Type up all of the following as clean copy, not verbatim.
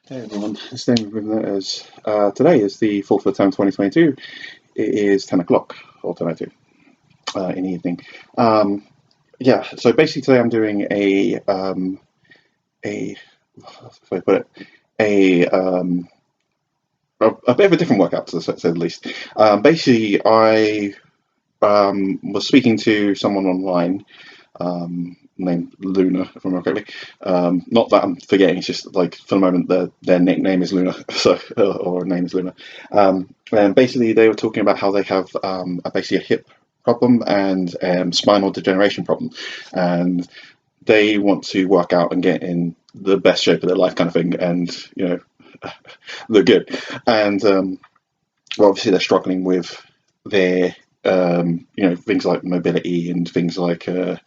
Hey everyone, it's David with Letters. Today is the 4th of the 10th, 2022. It is 10 o'clock, or 10:02 in the evening. Um, so basically today I'm doing how do I put it, a, um, a bit of a different workout to say the least. Basically, I was speaking to someone online named Luna, if I remember correctly. Not that I'm forgetting; it's just like for the moment their nickname is Luna, so or name is Luna. And basically, they were talking about how they have basically a hip problem and spinal degeneration problem, and they want to work out and get in the best shape of their life, kind of thing, and look good. And well, obviously, they're struggling with their things like mobility and things like they're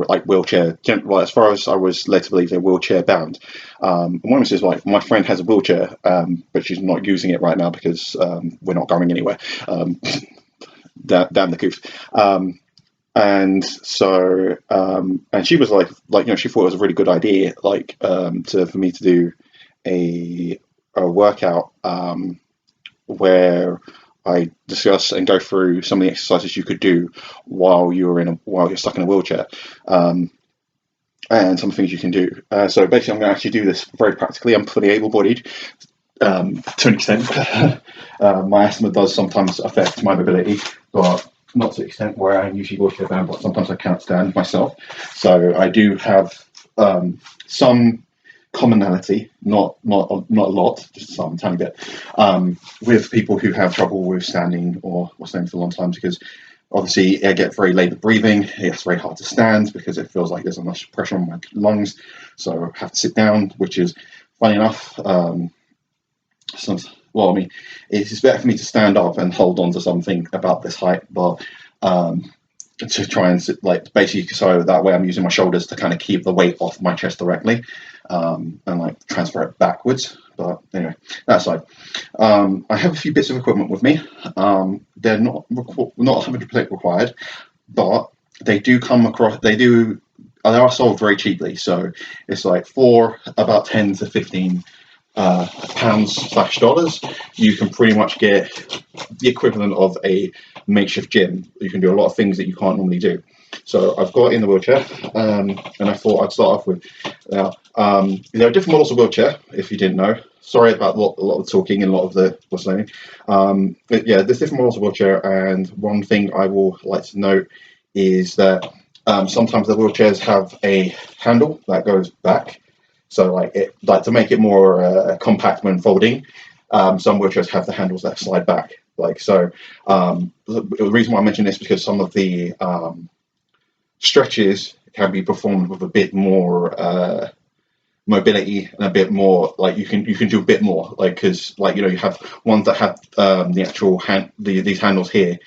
like wheelchair. Well, as far as I was led to believe, they're wheelchair bound. And one of them says, like, my friend has a wheelchair, but she's not using it right now because we're not going anywhere. Damn the goof. And she was she thought it was a really good idea, for me to do a workout where I discuss and go through some of the exercises you could do while you're stuck in a wheelchair, and some things you can do. So basically, I'm going to actually do this very practically. I'm fully able-bodied to an extent. My asthma does sometimes affect my mobility, but not to the extent where I'm usually wheelchair bound. But sometimes I can't stand myself, so I do have some commonality, not a lot, just some tiny bit, with people who have trouble with standing or standing for a long time, because obviously I get very laboured breathing. It's very hard to stand because it feels like there's not much pressure on my lungs, so I have to sit down, which is funny enough. Well, I mean, it's better for me to stand up and hold on to something about this height, but to try and basically, so that way I'm using my shoulders to kind of keep the weight off my chest directly, and like transfer it backwards. But anyway, that aside, I have a few bits of equipment with me. They're not 100% required, but they do come across. They are sold very cheaply, so it's like for about 10 to 15 pounds/dollars, you can pretty much get the equivalent of a makeshift gym. You can do a lot of things that you can't normally do. So I've got it in the wheelchair, and I thought I'd start off with. Now, there are different models of wheelchair, if you didn't know. Sorry about a lot of talking and a lot of the what's name. But yeah, there's different models of wheelchair, and one thing I will like to note is that sometimes the wheelchairs have a handle that goes back. So to make it more compact when folding, some wheelchairs have the handles that slide back. The reason why I mention this is because some of the stretches can be performed with a bit more mobility and a bit more you can do a bit more, because you have ones that have the actual these handles here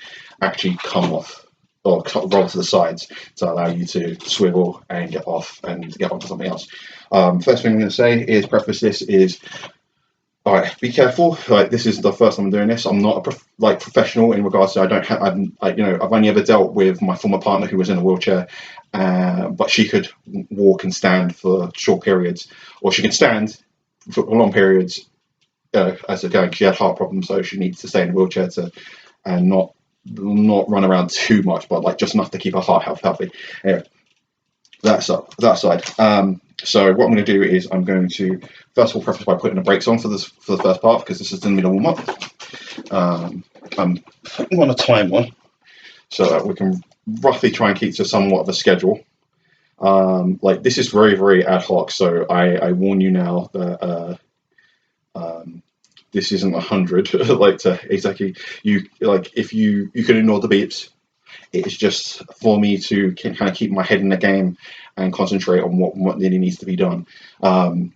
actually come off or roll to the sides to allow you to swivel and get off and get onto something else. First thing I'm going to say is preface this is, all right, be careful. This is the first time I'm doing this. I'm not a professional in regards to I've only ever dealt with my former partner who was in a wheelchair, but she could walk and stand for short periods, or she could stand for long periods as a going. She had heart problems, so she needs to stay in a wheelchair and not run around too much, but just enough to keep her heart healthy. Anyway, that side. So what I'm going to do is I'm going to first of all preface by putting the brakes on for the first part, because this is going to be the warm up. I'm on a time one, so that we can roughly try and keep to somewhat of a schedule. This is very, very ad hoc, so I warn you now that this isn't 100. Exactly, if you can ignore the beeps. It's just for me to kind of keep my head in the game and concentrate on what really needs to be done. And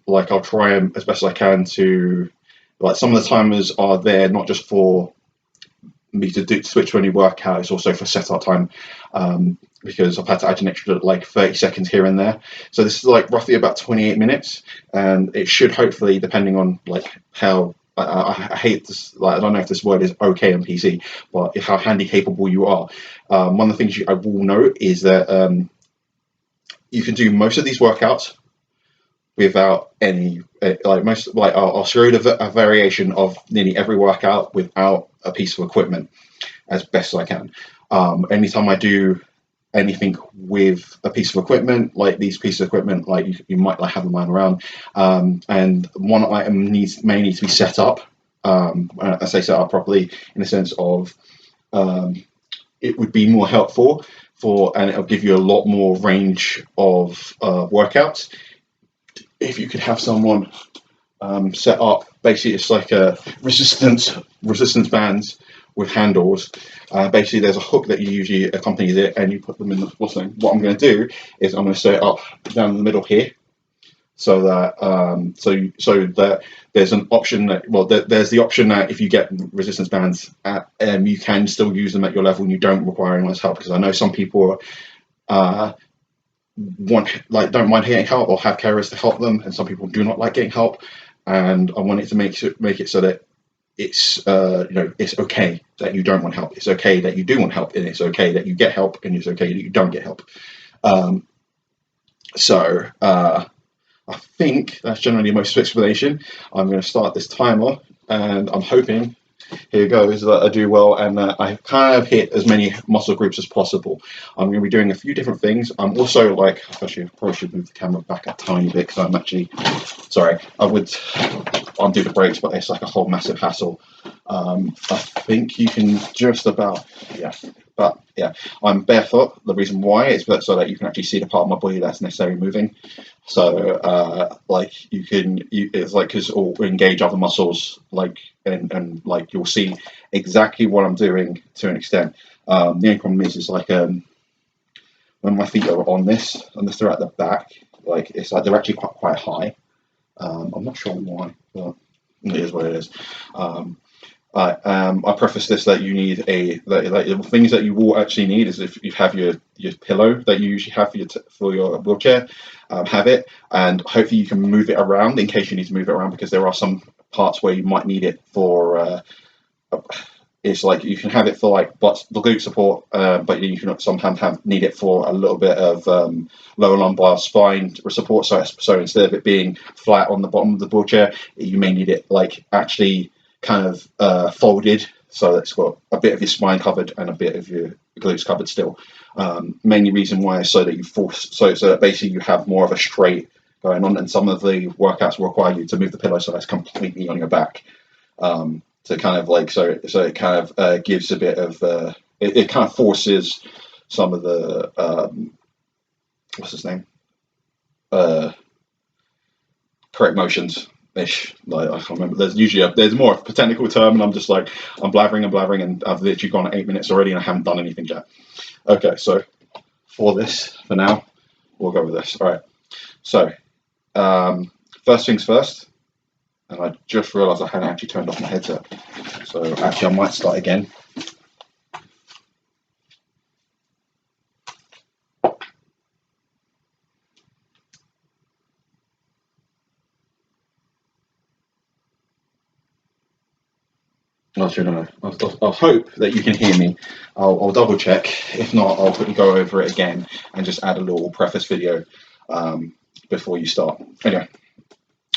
I'll try as best as I can to, some of the timers are there not just for me to switch to a new workout, it's also for setup time, because I've had to add an extra 30 seconds here and there. So this is roughly about 28 minutes, and it should hopefully, depending on how I hate this. I don't know if this word is okay on PC, but how handy capable you are. One of the things I will note is that you can do most of these workouts without any like most like I'll show you a variation of nearly every workout without a piece of equipment as best as I can. Anytime I do anything with a piece of equipment, like these pieces of equipment, like you might like have them lying around, and one item may need to be set up. I say set up properly in the sense of it would be more helpful and it'll give you a lot more range of workouts if you could have someone set up. Basically, it's like a resistance bands with handles. Basically, there's a hook that you usually accompanies it, and you put them in the thing. What I'm going to do is I'm going to set it up down the middle here, so that so that there's an option that there's the option that if you get resistance bands, you can still use them at your level and you don't require anyone's help. Because I know some people don't mind getting help or have carers to help them, and some people do not like getting help. And I wanted to make it so that it's it's okay that you don't want help. It's okay that you do want help, and it's okay that you get help, and it's okay that you don't get help. I think that's generally most explanation. I'm going to start this timer, and I'm hoping here goes that I do well, and I kind of hit as many muscle groups as possible. I'm going to be doing a few different things. I'm also actually I probably should move the camera back a tiny bit because I'm actually sorry. I'll do the breaks, but it's like a whole massive hassle. I think you can just about but yeah, I'm barefoot. The reason why is so that you can actually see the part of my body that's necessarily moving. So it's like because it'll engage other muscles, and you'll see exactly what I'm doing to an extent. The only problem is like when my feet are on this and they're at the back, it's like they're actually quite high. I'm not sure why, but it is what it is. I preface this that you need the things that you will actually need is if you have your pillow that you usually have for your wheelchair, have it, and hopefully you can move it around in case you need to move it around, because there are some parts where you might need it for it's like you can have it for the glute support, but you can sometimes need it for a little bit of lower lumbar spine support. So instead of it being flat on the bottom of the wheelchair, you may need it actually kind of folded, so it's got a bit of your spine covered and a bit of your glutes covered still. Mainly reason why is so that so that basically you have more of a straight going on, and some of the workouts will require you to move the pillow so that's completely on your back. To kind of so it kind of gives a bit of it kind of forces some of the what's his name correct motions ish. I can't remember. There's more of a technical term, and I'm just I'm blathering, and I've literally gone 8 minutes already, and I haven't done anything yet. Okay, so for now, we'll go with this. All right. So first things first, and I just realised I hadn't actually turned off my headset. So actually, I might start again. I'll hope that you can hear me. I'll double check. If not, I'll quickly go over it again and just add a little preface video before you start. Anyway,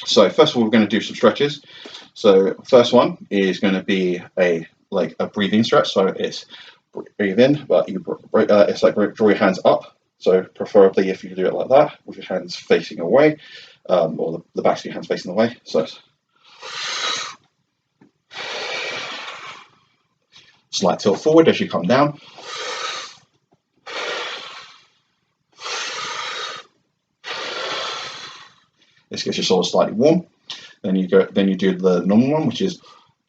so first of all, we're going to do some stretches. So first one is going to be a breathing stretch. So it's breathe in, but it's draw your hands up. So preferably if you do it like that, with your hands facing away, or the backs of your hands facing away. So slight tilt forward as you come down. This gets your shoulders slightly warm. Then you do the normal one, which is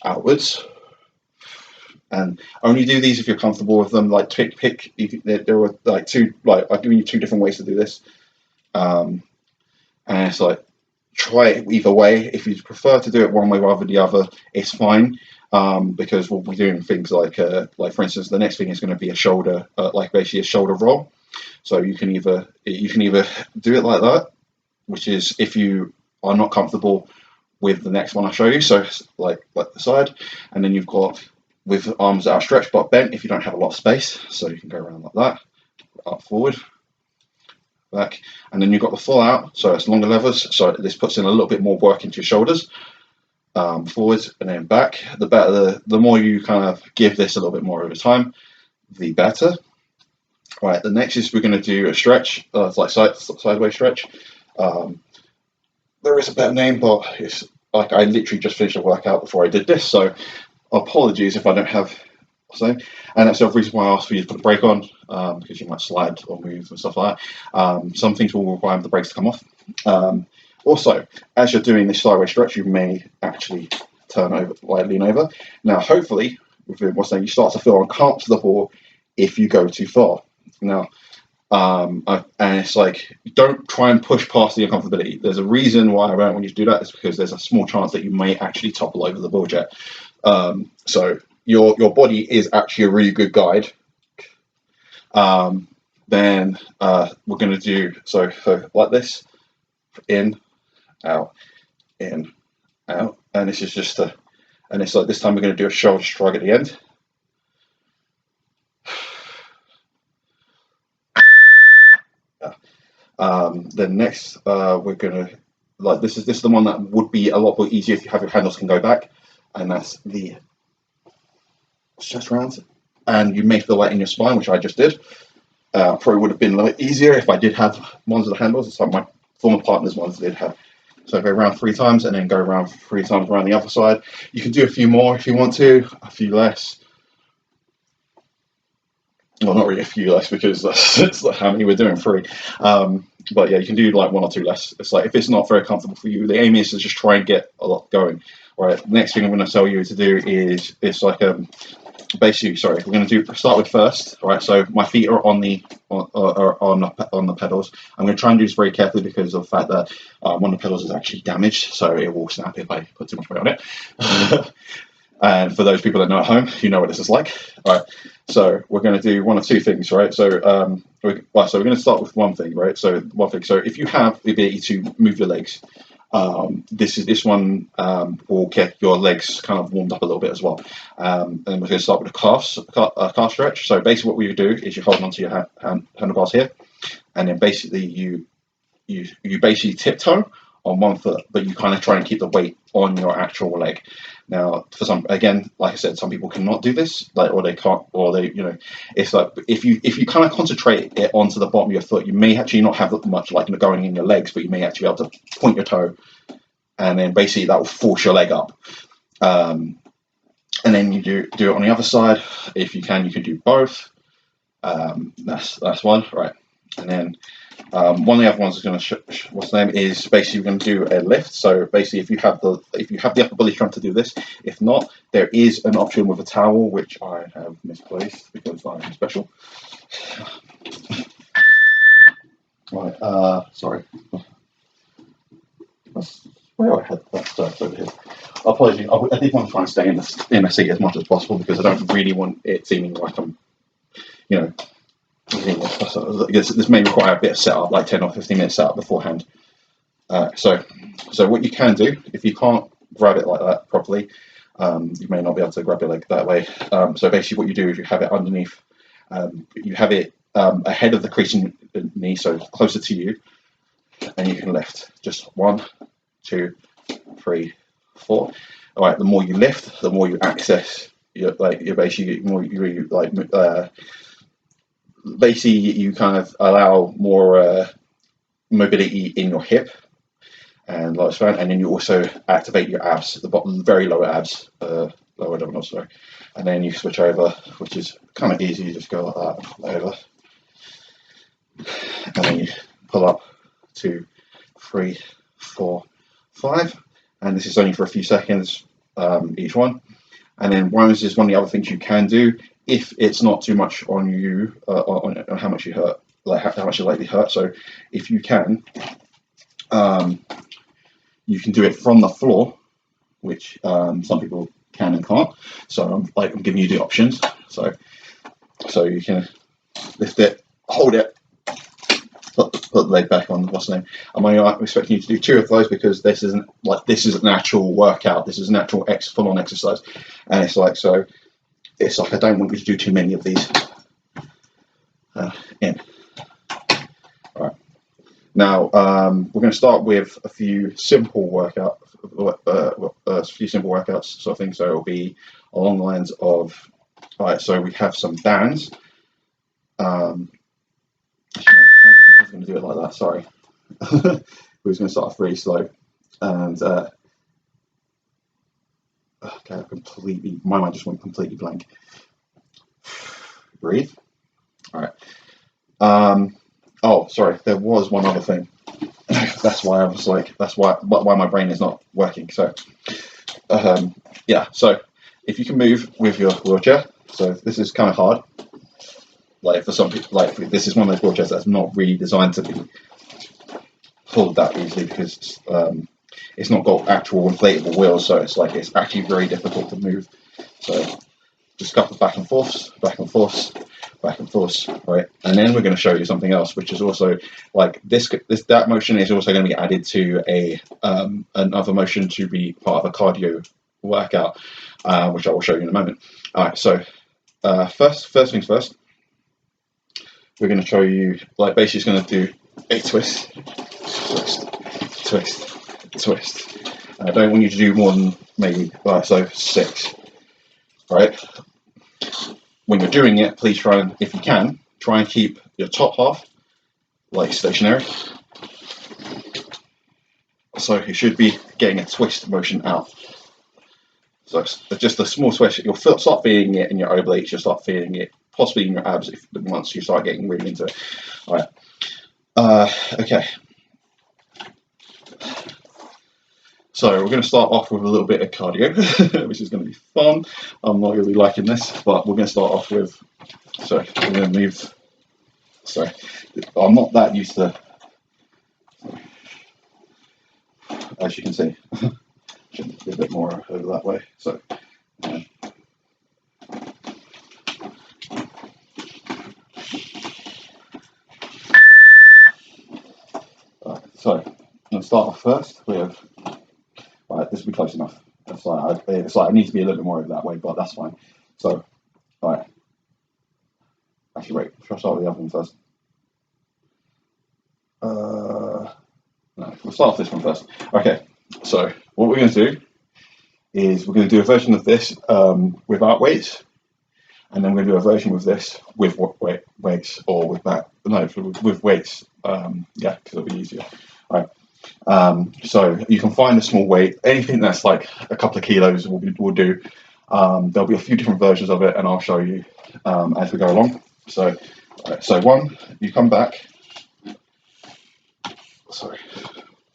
outwards. And only do these if you're comfortable with them. Pick. There are two. I've given you two different ways to do this. And it's try it either way. If you prefer to do it one way rather than the other, it's fine. Because we'll be doing things like for instance, the next thing is going to be a shoulder, basically a shoulder roll. So you can either do it like that, which is if you are not comfortable with the next one I show you. So like the side, and then you've got with arms that are stretched but bent if you don't have a lot of space. So you can go around like that, up forward, back, and then you've got the full out, so it's longer levers, so this puts in a little bit more work into your shoulders, forwards and then back. The better, the more you kind of give this a little bit more over time, the better. Right, the next is we're going to do a stretch, like sideways stretch. There is a better name, but it's like I literally just finished a workout before I did this, so apologies if I don't have something. And that's the reason why I asked for you to put the brake on, because you might slide or move and stuff like that. Some things will require the brakes to come off. Also, as you're doing this sideways stretch, you may actually turn over, like lean over. Now, hopefully, with what's saying, you start to feel uncomfortable if you go too far. Now, and it's like, don't try and push past the uncomfortability. There's a reason why I don't want you to do that. Is because there's a small chance that you may actually topple over the ball jet. So your body is actually a really good guide. Then we're going to do so like this, in, out, in, out, and this is just and it's like this time we're going to do a shoulder shrug at the end. Then next, we're gonna like this is the one that would be a lot more easier if you have your handles can go back, and that's the stretch round. And you may feel that in your spine, which I just did. Probably would have been a little bit easier if I did have ones of the handles. It's like my former partner's ones did have. So go around 3 times and then go around 3 times around the other side. You can do a few more if you want to, a few less. Well, not really a few less because that's how many we're doing, 3. But yeah, you can do like 1 or 2 less. It's like if it's not very comfortable for you, the aim is to just try and get a lot going. All right. Next thing I'm going to tell you to do is it's like basically, sorry, we're going to start with first. All right. So my feet are on the pedals. I'm going to try and do this very carefully because of the fact that one of the pedals is actually damaged, so it will snap if I put too much weight on it. And for those people that know at home, you know what this is like. All right. So we're going to do 1 or 2 things, right? So we're going to start with one thing, right? So one thing. So if you have the ability to move your legs, this one will get your legs kind of warmed up a little bit as well. And we're going to start with a calf stretch. So basically, what we do is you hold onto your handlebars here, and then basically you basically tiptoe on one foot, but you kind of try and keep the weight on your actual leg. Now, for some, again, like I said, some people cannot do this, like, or they can't, or they, it's like if you kind of concentrate it onto the bottom of your foot, you may actually not have much like going in your legs, but you may actually be able to point your toe, and then basically that will force your leg up. And then you do it on the other side. If you can do both. That's one, right? And then one of the other ones is going to what's the name is basically we're going to do a lift. So basically, if you have the upper body strength to do this, if not, there is an option with a towel which I have misplaced because I'm special. Right, sorry. That's where I had that over here. Apologies. I did want to try and stay in the seat as much as possible because I don't really want it seeming like I'm, this may require a bit of setup, like 10 or 15 minutes setup beforehand. So what you can do, if you can't grab it like that properly, you may not be able to grab your leg that way. So basically what you do is you have it underneath, you have it ahead of the crease in the knee, so closer to you, and you can lift. Just 1, 2, 3, 4. All right, the more you lift, the more you access, you're basically more basically you kind of allow more mobility in your hip and lower spine, and then you also activate your abs, the bottom, very lower abs, lower abdominals, sorry. And then you switch over, which is kind of easy. You just go like that over, and then you pull up 2, 3, 4, 5, and this is only for a few seconds each one. And then one of the other things you can do if it's not too much on you, on how much you hurt, like how much you likely hurt. So if you can do it from the floor, which some people can and can't. So I'm giving you the options. So you can lift it, hold it, put the leg back on. What's the name? I'm expecting you to do 2 of those because this is an actual workout. This is an actual full-on exercise, and it's like I don't want you to do too many of these. In. All right. Now we're going to start with a few simple workouts sort of thing. So it'll be along the lines of, all right, so we have some bands. I was going to do it like that. Sorry, we was going to start off really slow, and okay, my mind just went completely blank. Breathe. All right. Oh, sorry. There was one other thing. That's why I was like, that's why my brain is not working. So, yeah. So, if you can move with your wheelchair, so this is kind of hard. Like for some people, like this is one of those wheelchairs that's not really designed to be pulled that easily because it's not got actual inflatable wheels. So it's actually very difficult to move. So just a couple back and forths, back and forths, back and forths, right? And then we're going to show you something else, which is also like that motion is also going to be added to another motion to be part of a cardio workout, which I will show you in a moment. All right, so first things first, we're going to show you like basically it's going to do a twist, twist, twist, twist. I don't want you to do more than maybe so 6, right? When you're doing it, please try and, if you can, try and keep your top half like stationary. So you should be getting a twist motion out. So it's just a small twist. You'll start feeling it in your obliques. You'll start feeling it possibly in your abs once you start getting really into it. All right. Okay. So we're going to start off with a little bit of cardio, which is going to be fun. I'm not really liking this, but we're going to start off with. So we're going to move. Sorry, I'm not that used to. As you can see, should be a bit more over that way. So. So I'm going to start off first with. Right, this will be close enough. It's like I need to be a little bit more over that way, but that's fine. So, right. Actually, wait. Should I start with the other one first? No, we'll start off this one first. Okay. So what we're going to do is we're going to do a version of this without weights, and then we're going to do a version with this with weights or with that. No, with weights. Yeah, because it'll be easier. All right. So you can find a small weight, anything that's like a couple of kilos will do. There'll be a few different versions of it, and I'll show you as we go along. So, one, you come back. Sorry,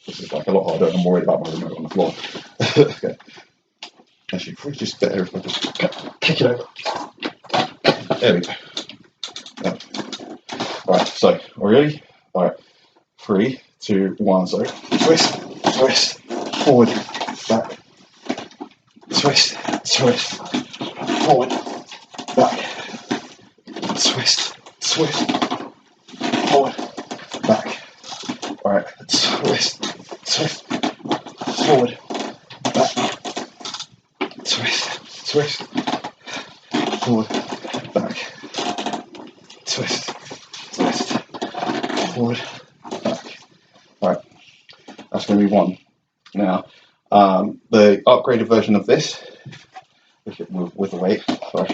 this is like a lot harder. I'm worried about my remote on the floor. Okay, actually, probably just better if I just kick it over. There we go. Yeah. Right, so are we ready? All right, 3, 2, 1. So twist, twist, forward, back, twist, twist, forward, back, twist, twist, forward, back. All right, twist, twist, forward, back, twist, twist, forward, back, twist, twist, forward, back. All right, that's going to be 1. Now, the upgraded version of this, with the weight, sorry.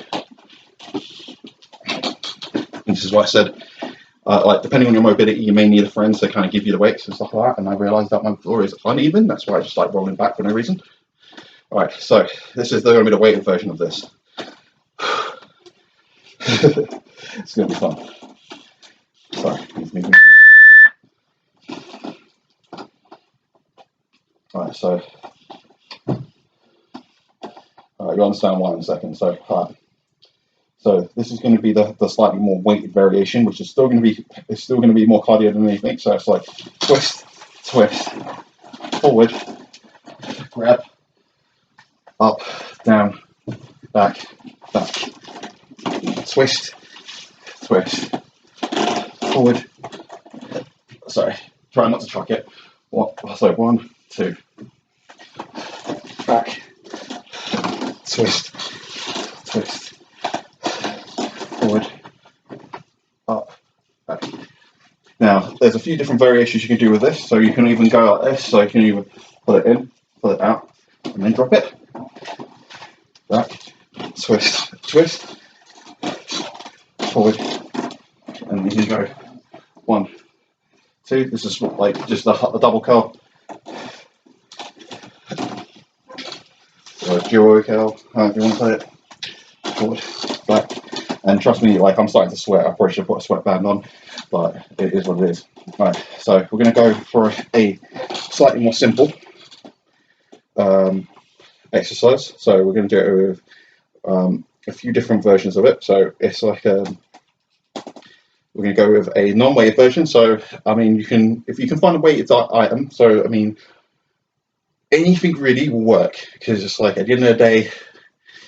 This is why I said, like, depending on your mobility, you may need a friend to kind of give you the weights and stuff like that. And I realised that my floor is uneven. That's why I just like rolling back for no reason. All right, so this is going to be the weighted version of this. It's going to be fun. Sorry, all right, so you'll understand why in a second. So this is going to be the slightly more weighted variation, which is still going to be more cardio than anything. So it's like twist, twist, forward, grab, up, down, back, back, twist, twist, forward. Sorry, try not to chuck it. So 1, 2, back, twist, twist, forward, up, back. Now there's a few different variations you can do with this. So you can even go like this. So you can even pull it in, pull it out, and then drop it. Back, twist, twist, forward, and then you go 1, 2. This is like just a double curl. Or a duo curl, however you want to say it. Forward, back. And trust me, like I'm starting to sweat. I probably should put a sweatband on, but it is what it is. Right, so we're going to go for a slightly more simple exercise. So we're going to do it with a few different versions of it. So it's like we're going to go with a non-weighted version. So I mean, you can, if you can find a weighted item. So I mean, anything really will work, because it's like at the end of the day,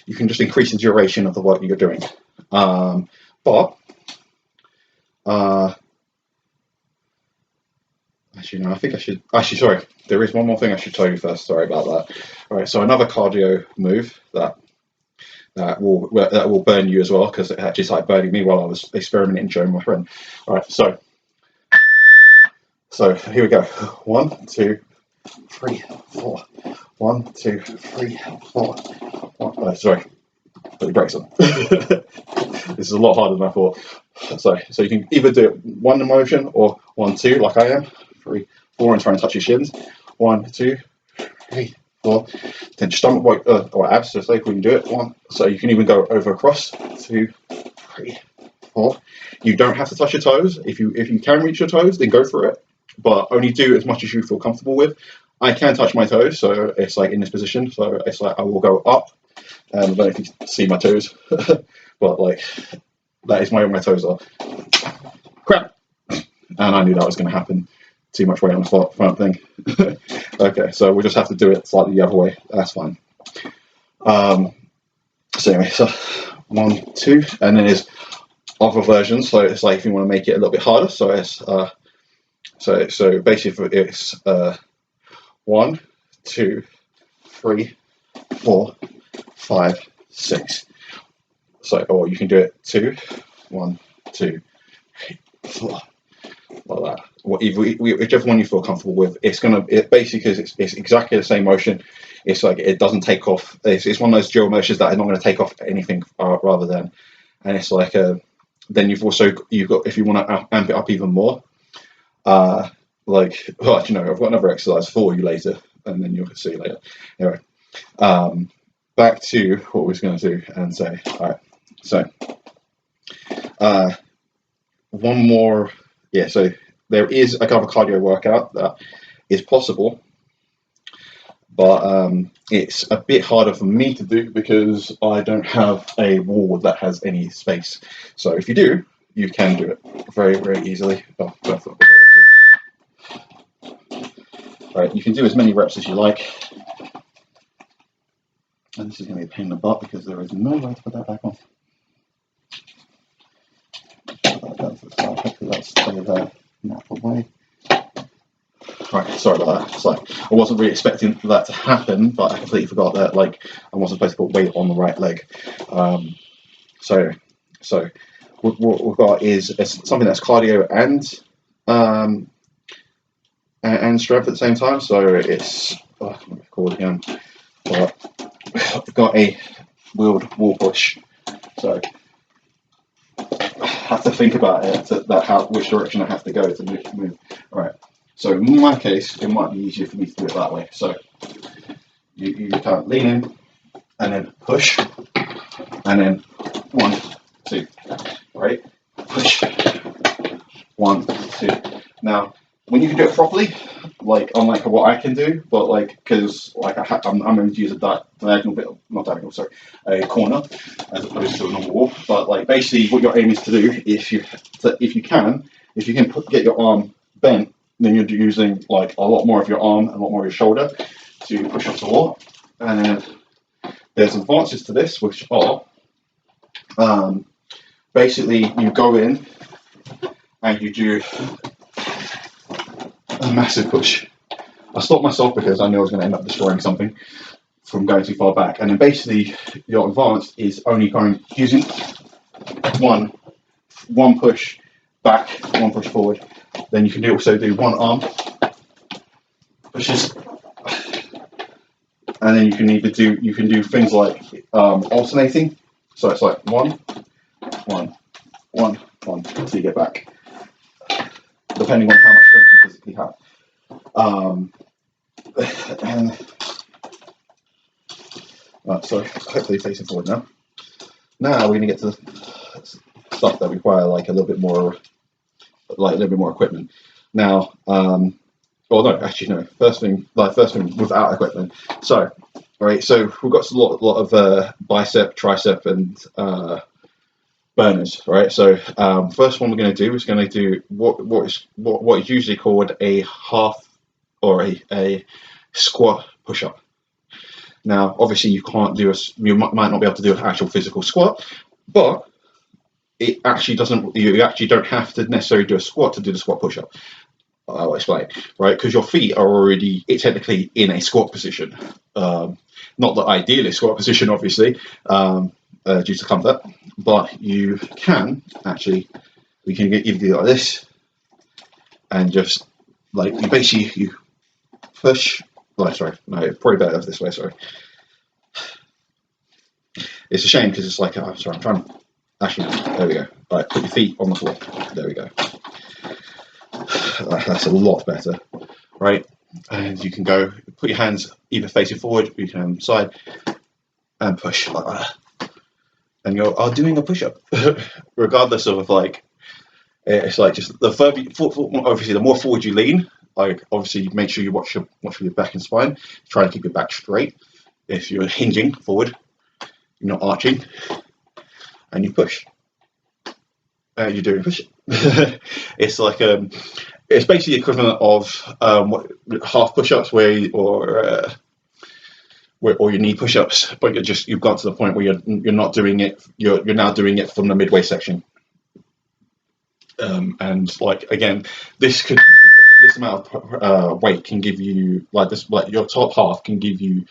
you can just increase the duration of the work you're doing. But actually, no, I think I should. Actually, sorry, there is one more thing I should tell you first. Sorry about that. All right, so another cardio move that will burn you as well, because it actually started burning me while I was experimenting showing my friend. All right, so here we go. 1, 2, 3, 4. 1, 2, 3, 4. Sorry, put the brakes on. This is a lot harder than I thought. So you can either do it 1 motion or 1, 2, like I am. 3, 4, and try and touch your shins. 1, 2, 3, 4. Then stomach or abs, just like we can do it. 1. So you can even go over across. 2, 3, 4. You don't have to touch your toes. If you can reach your toes, then go for it. But only do as much as you feel comfortable with. I can touch my toes, so it's like in this position. So it's like I will go up. I don't know if you can see my toes, but like that is where my toes are. Crap! And I knew that was going to happen. Too much weight on the front thing. Okay, so we'll just have to do it slightly the other way. That's fine. So anyway, so 1, 2, and then there's other versions. So it's like if you want to make it a little bit harder. So it's so basically it's 1, 2, 3, 4, 5, 6. So, or you can do it 2, 1, 2, 3, 4, like that. Whichever one you feel comfortable with. It's basically, because it's exactly the same motion. It's like it doesn't take off. It's one of those dual motions that are not going to take off anything rather than. And it's like then you've got, if you want to amp it up even more. Like, well, I've got another exercise for you later, and then you'll see later. Anyway, back to what we was going to do and say. All right, so one more. Yeah, so there is a couple of cardio workout that is possible, but it's a bit harder for me to do because I don't have a wall that has any space. So if you do, you can do it very, very easily. Oh, right, you can do as many reps as you like. And this is going to be a pain in the butt because there is no way to put that back on. Hopefully that's stay there, not away. Right, sorry about that. It's like I wasn't really expecting that to happen, but I completely forgot that like I wasn't supposed to put weight on the right leg. So what we've got is something that's cardio and strength at the same time. So it's called again. But we've got a wheeled wall push. So I have to think about it which direction I have to go to move. All right. So in my case, it might be easier for me to do it that way. So you can lean in and then push, and then 1, 2, right? Push, 1, 2. Now, when you can do it properly, like unlike what I can do, but like because like I'm going to use a diagonal bit, not diagonal, sorry, a corner as opposed to a normal wall. But like basically, what your aim is to do, if you can get your arm bent, then you're using like a lot more of your arm and a lot more of your shoulder to push off the wall. And then there's advances to this, which are basically you go in and you do a massive push. I stopped myself because I knew I was going to end up destroying something from going too far back. And then basically your advance is only using one push back, 1 push forward, Then you can also do one arm pushes, and then you can do things like alternating. So it's like one, one, one, one until you get back, depending on how much strength you physically have. And so hopefully facing forward now. Now we're going to get to the stuff that require like a little bit more equipment. Now, well, no, actually, no. First thing without equipment. So, all right. So we've got a lot of bicep, tricep, and burners. Right. So, first one we're going to do is going to do what is usually called a half or a squat push-up. Now, obviously, you might not be able to do an actual physical squat, but it actually doesn't. You actually don't have to necessarily do a squat to do the squat push-up. I'll explain, right? Because your feet are already technically in a squat position, not the idealist squat position, obviously, due to comfort, but you can actually. We can either do like this, and just like you push. Oh, sorry, no, probably better this way. Sorry. It's a shame because it's like, oh, sorry, I'm trying. Actually, no, there we go. All right, put your feet on the floor. There we go. That's a lot better, right? And you can go, put your hands either facing forward, or you can side, and push like that. And you're doing a push-up, regardless of like, it's like just the further, obviously, the more forward you lean, like obviously make sure you watch your back and spine. Try to keep your back straight. If you're hinging forward, you're not arching, and you push. You're doing a push. It's like it's basically the equivalent of half push-ups or your knee push-ups, but you've got to the point where you're not doing it. You're now doing it from the midway section. And like again, this amount of weight can give you like your top half can give you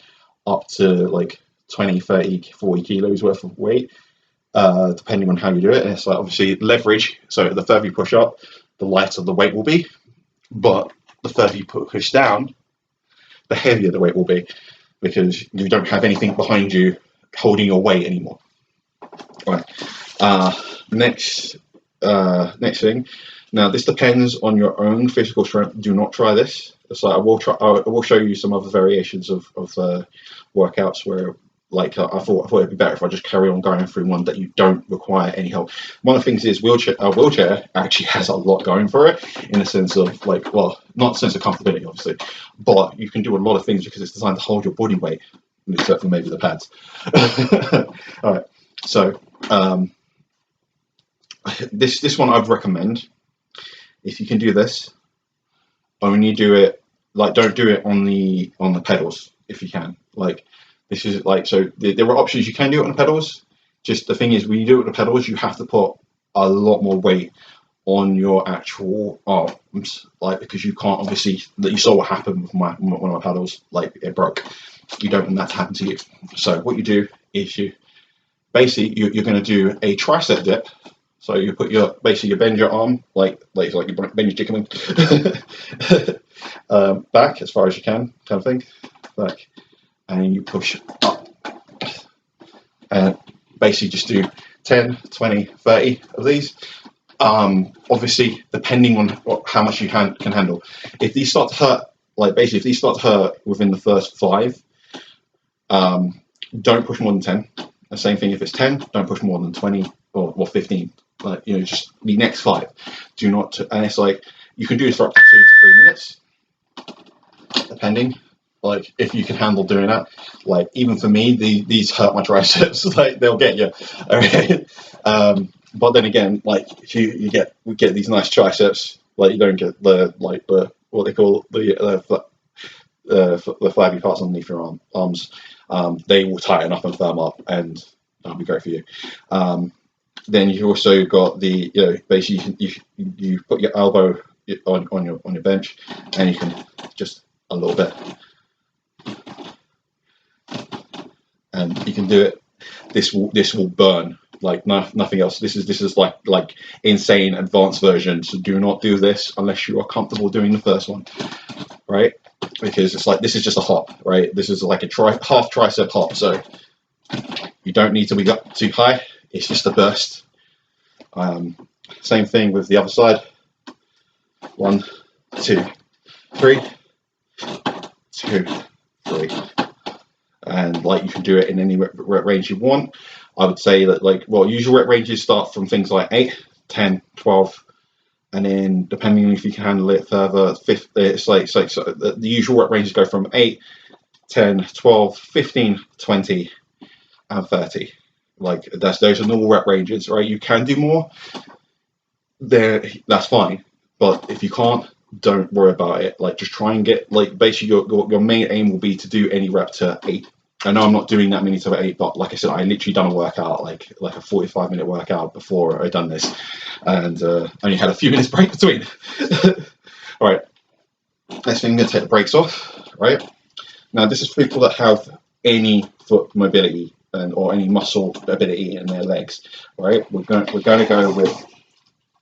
up to like 20, 30, 40 kilos worth of weight, depending on how you do it. And it's like obviously leverage. So the further you push up, the lighter the weight will be. But the further you push down, the heavier the weight will be, because you don't have anything behind you holding your weight anymore. All right. Next thing. Now this depends on your own physical strength. Do not try this. So I will show you some other variations of workouts where, like, I thought it'd be better if I just carry on going through one that you don't require any help. One of the things is wheelchair actually has a lot going for it, in the sense of like, well, not in the sense of comfortability, obviously, but you can do a lot of things because it's designed to hold your body weight, except for maybe the pads. All right, so this one I'd recommend. If you can do this, only do it, like, don't do it on the pedals if you can. Like, this is like, so there are options you can do it on the pedals. Just the thing is, when you do it on the pedals, you have to put a lot more weight on your actual arms, like, because you can't, obviously, you saw what happened with one of my pedals, like it broke. You don't want that to happen to you. So what you do is you're going to do a tricep dip. So you put you bend your arm like you bend your chicken wing back as far as you can, kind of thing, back, and you push up, and basically just do 10, 20, 30 of these. Obviously, depending on how much you can handle. If these start to hurt, if these start to hurt within the first 5, don't push more than 10. The same thing if it's 10, don't push more than 20 or 15. Like, just the next 5. Do not, and it's like you can do this for up to 2 to 3 minutes, depending. Like, if you can handle doing that. Like, even for me, these hurt my triceps. Like, they'll get you. All right. But then again, like, if we get these nice triceps, like, you don't get the what they call the flabby parts underneath your arms. They will tighten up and firm up, and that'll be great for you. Then you've also got the, basically you put your elbow on your bench, and you can just a little bit, and you can do it. This will burn like nothing else. This is like insane advanced version. So do not do this unless you are comfortable doing the first one, right? Because it's like this is just a hop, right? This is like a half tricep hop, so you don't need to be up too high. It's just a burst. Same thing with the other side. 1, 2, 3, 2, 3. And like you can do it in any rep range you want. I would say that like, well, usual rep ranges start from things like 8, 10, 12, and then depending on if you can handle it further, it's like so the usual rep ranges go from 8, 10, 12, 15, 20, and 30. Like those are normal rep ranges, right? You can do more there, that's fine, but if you can't, don't worry about it. Like just try and get, like, basically your main aim will be to do any rep to 8. I know I'm not doing that many to 8, but like I said, I literally done a workout, like a 45-minute workout before I done this, and only had a few minutes break between. All right, next thing, I'm going to take the brakes off. Right now, this is for people that have any foot mobility or any muscle ability in their legs. Right, we're going to go with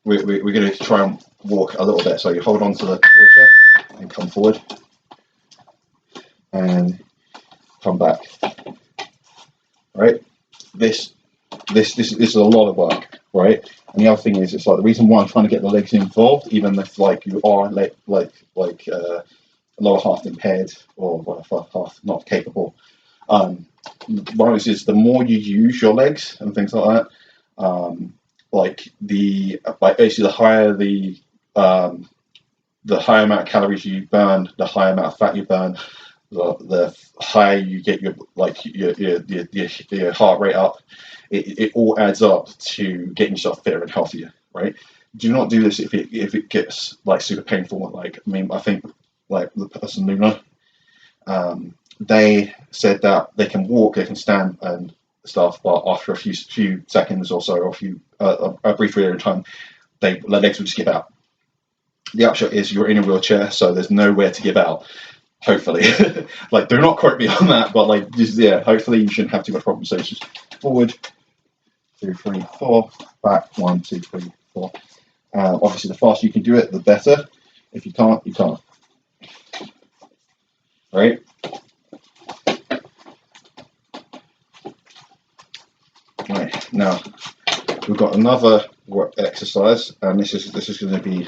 we're going to try and walk a little bit. So you hold on to the wheelchair and come forward and come back. Right, this is a lot of work, right? And the other thing is, it's like the reason why I'm trying to get the legs involved, even if like you are lower half impaired or whatever, half not capable. One is the more you use your legs and things like that, basically the higher the higher amount of calories you burn, the higher amount of fat you burn, the higher you get your heart rate up. It all adds up to getting yourself fitter and healthier, right? Do not do this if it gets like super painful. Like, I mean, I think like the person Luna, they said that they can walk, they can stand and stuff, but after a few seconds or so, or a brief period of time, their legs will just give out. The upshot is you're in a wheelchair, so there's nowhere to give out. Hopefully, like, do not quote me on that, but like, just, yeah, hopefully you shouldn't have too much problem. So it's just forward, 2, 3, 4, back, 1, 2, 3, 4. Obviously, the faster you can do it, the better. If you can't, you can't. Right? Right, now we've got another exercise, and this is going to be,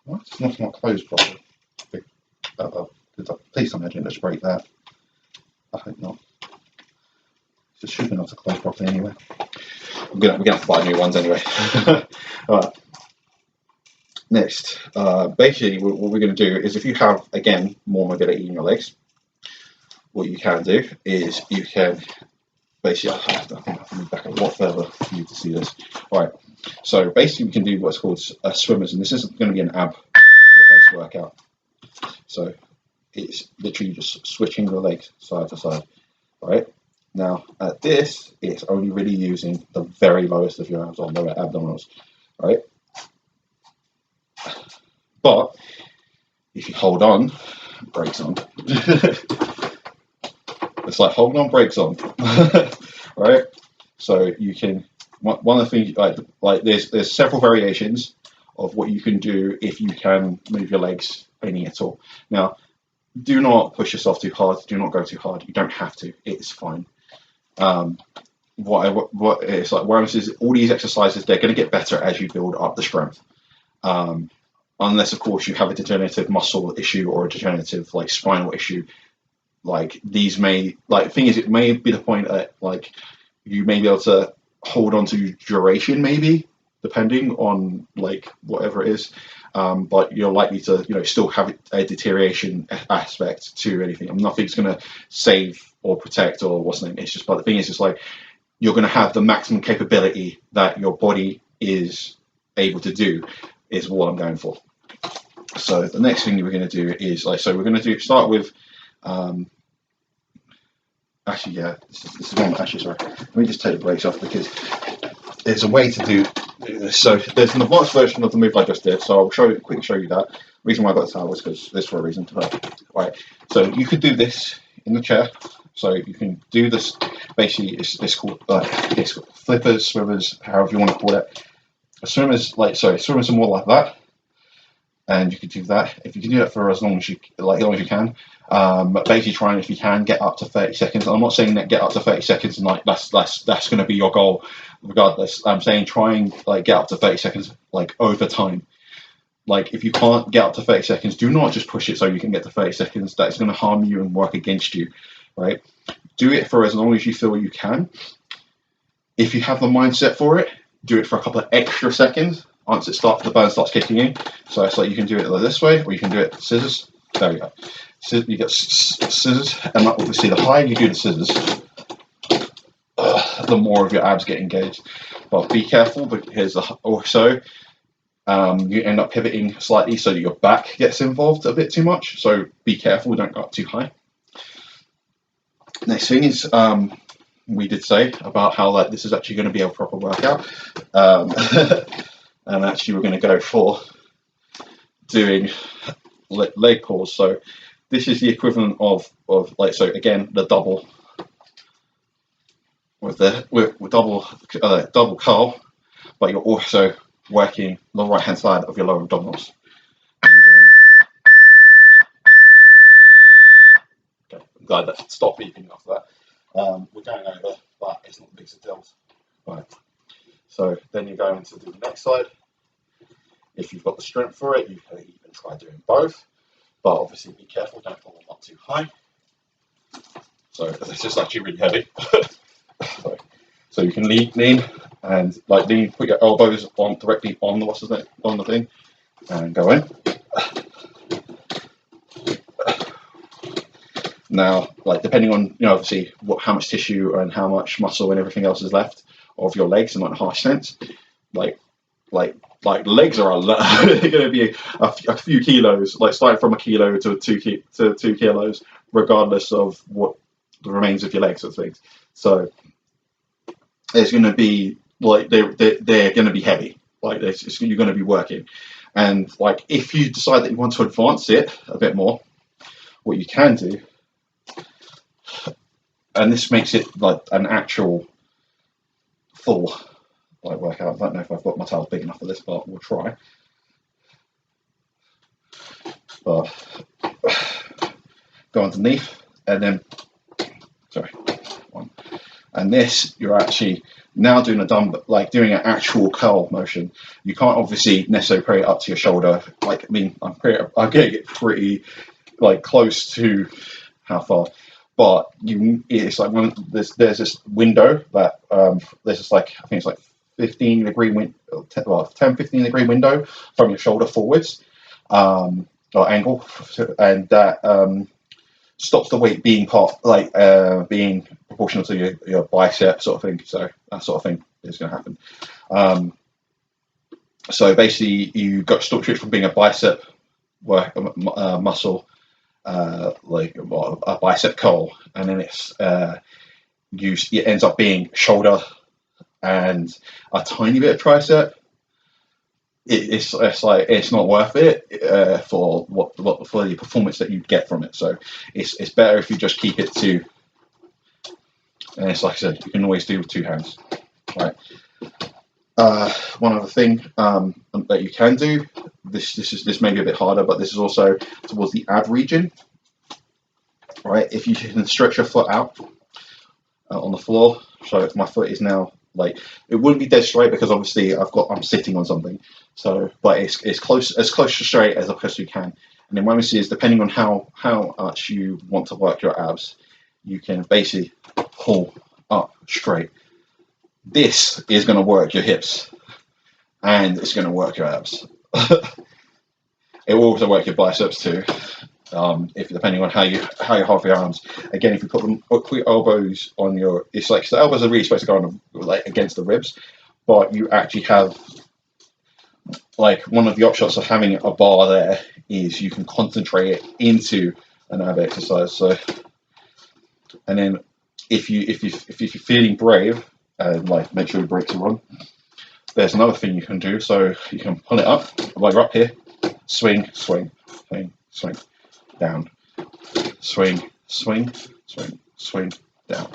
what? It's not closed properly. Please don't imagine let's break that. I hope not. It should be not to close properly anyway. We're gonna have to buy new ones anyway. All right. Next, basically, what we're going to do is, if you have, again, more mobility in your legs, what you can do is you can basically, I think I have to move back a lot further for you to see this. All right, so basically we can do what's called swimmers, and this is going to be an ab-based workout. So it's literally just switching your legs side to side. All right, now at this, it's only really using the very lowest of your abs on lower abdominals. All right, but if you hold on, brakes on. It's like holding on, brakes on. Right, so you can, one of the things, like there's several variations of what you can do if you can move your legs any at all. Now, do not push yourself too hard, do not go too hard. You don't have to, it's fine. What it's like, whereas is all these exercises, they're going to get better as you build up the strength, unless of course you have a degenerative muscle issue or a degenerative like spinal issue. Like, these may, like, thing is, it may be the point that like you may be able to hold on to duration, maybe, depending on like whatever it is, but you're likely to, still have a deterioration aspect to anything. And nothing's going to save or protect or what's the name. It's just, but the thing is, it's like you're going to have the maximum capability that your body is able to do, is what I'm going for. So the next thing we're going to do is we're going to start with. Actually, yeah, this is one. Actually, sorry. Let me just take the brakes off, because there's a way to do this. So there's an advanced version of the move I just did. So I'll quickly show you that. The reason why I got this out was because this for a reason today. Right. So you could do this in the chair. So you can do this basically it's called flippers, swimmers, however you want to call it. Swimmers are more like that, and you can do that. If you can do that for as long as you can, but basically trying, if you can, get up to 30 seconds. I'm not saying that get up to 30 seconds and like that's going to be your goal regardless. I'm saying try and like get up to 30 seconds like over time. Like if you can't get up to 30 seconds, do not just push it so you can get to 30 seconds. That's going to harm you and work against you, right? Do it for as long as you feel you can. If you have the mindset for it, do it for a couple of extra seconds once the burn starts kicking in. So it's like you can do it this way, or you can do it scissors. There we go. So you get scissors, and obviously the higher you do the scissors, the more of your abs get engaged. But be careful because also you end up pivoting slightly so that your back gets involved a bit too much. So be careful, don't go up too high. Next thing is we did say about how like this is actually going to be a proper workout, and actually we're going to go for doing leg pulls. So this is the equivalent of like, so again the double with double curl, but you're also working the right hand side of your lower abdominals. Okay, I'm glad that stopped beeping after that. We're going over, but it's not the biggest of deals. Right. So then you're going to do the next side. If you've got the strength for it, you can even try doing both. But obviously be careful, don't pull them up too high. So this is actually really heavy. So you can lean and like put your elbows on directly on the thing, and go in. Now, like depending on obviously how much tissue and how much muscle and everything else is left of your legs in like a harsh sense, like legs are going to be a few kilos, like starting from a kilo to 2 kilos, regardless of what the remains of your legs and things. So there's going to be like they're going to be heavy. Like you're going to be working, and like if you decide that you want to advance it a bit more, what you can do, and this makes it like an actual full like workout. I don't know if I've got my towels big enough for this, but we'll try. But go underneath, and then and this you're actually now doing a dumbbell, like doing an actual curl motion. You can't obviously necessarily put it up to your shoulder. Like I mean, I'm getting it pretty like close to how far. But it's like there's this window that there's just like I think it's like 15-degree 10-15-degree window from your shoulder forwards or angle, and that stops the weight being being proportional to your bicep sort of thing. So that sort of thing is going to happen. So basically, you got stopped it from being a bicep muscle. Like a bicep curl, and then it ends up being shoulder and a tiny bit of tricep. It's not worth it for the performance that you get from it. So it's better if you just keep it to. And it's like I said, you can always do with 2 hands, right? One other thing that you can do. This may be a bit harder, but this is also towards the ab region, right? If you can stretch your foot out on the floor, so if my foot is now like it wouldn't be dead straight because obviously I'm sitting on something, so but it's as close to straight as you can. And then what we see is depending on how much you want to work your abs, you can basically pull up straight. This is going to work your hips, and it's going to work your abs. It will also work your biceps too, if depending on how you half your arms. Again, if you put your elbows on it's like the elbows are really supposed to go on like against the ribs, but you actually have like one of the upshots of having a bar there is you can concentrate it into an ab exercise. So, and then if you're feeling brave and like make sure your brakes are on, there's another thing you can do. So you can pull it up while you're up here, swing, swing, swing, swing, down, swing, swing, swing, swing, down.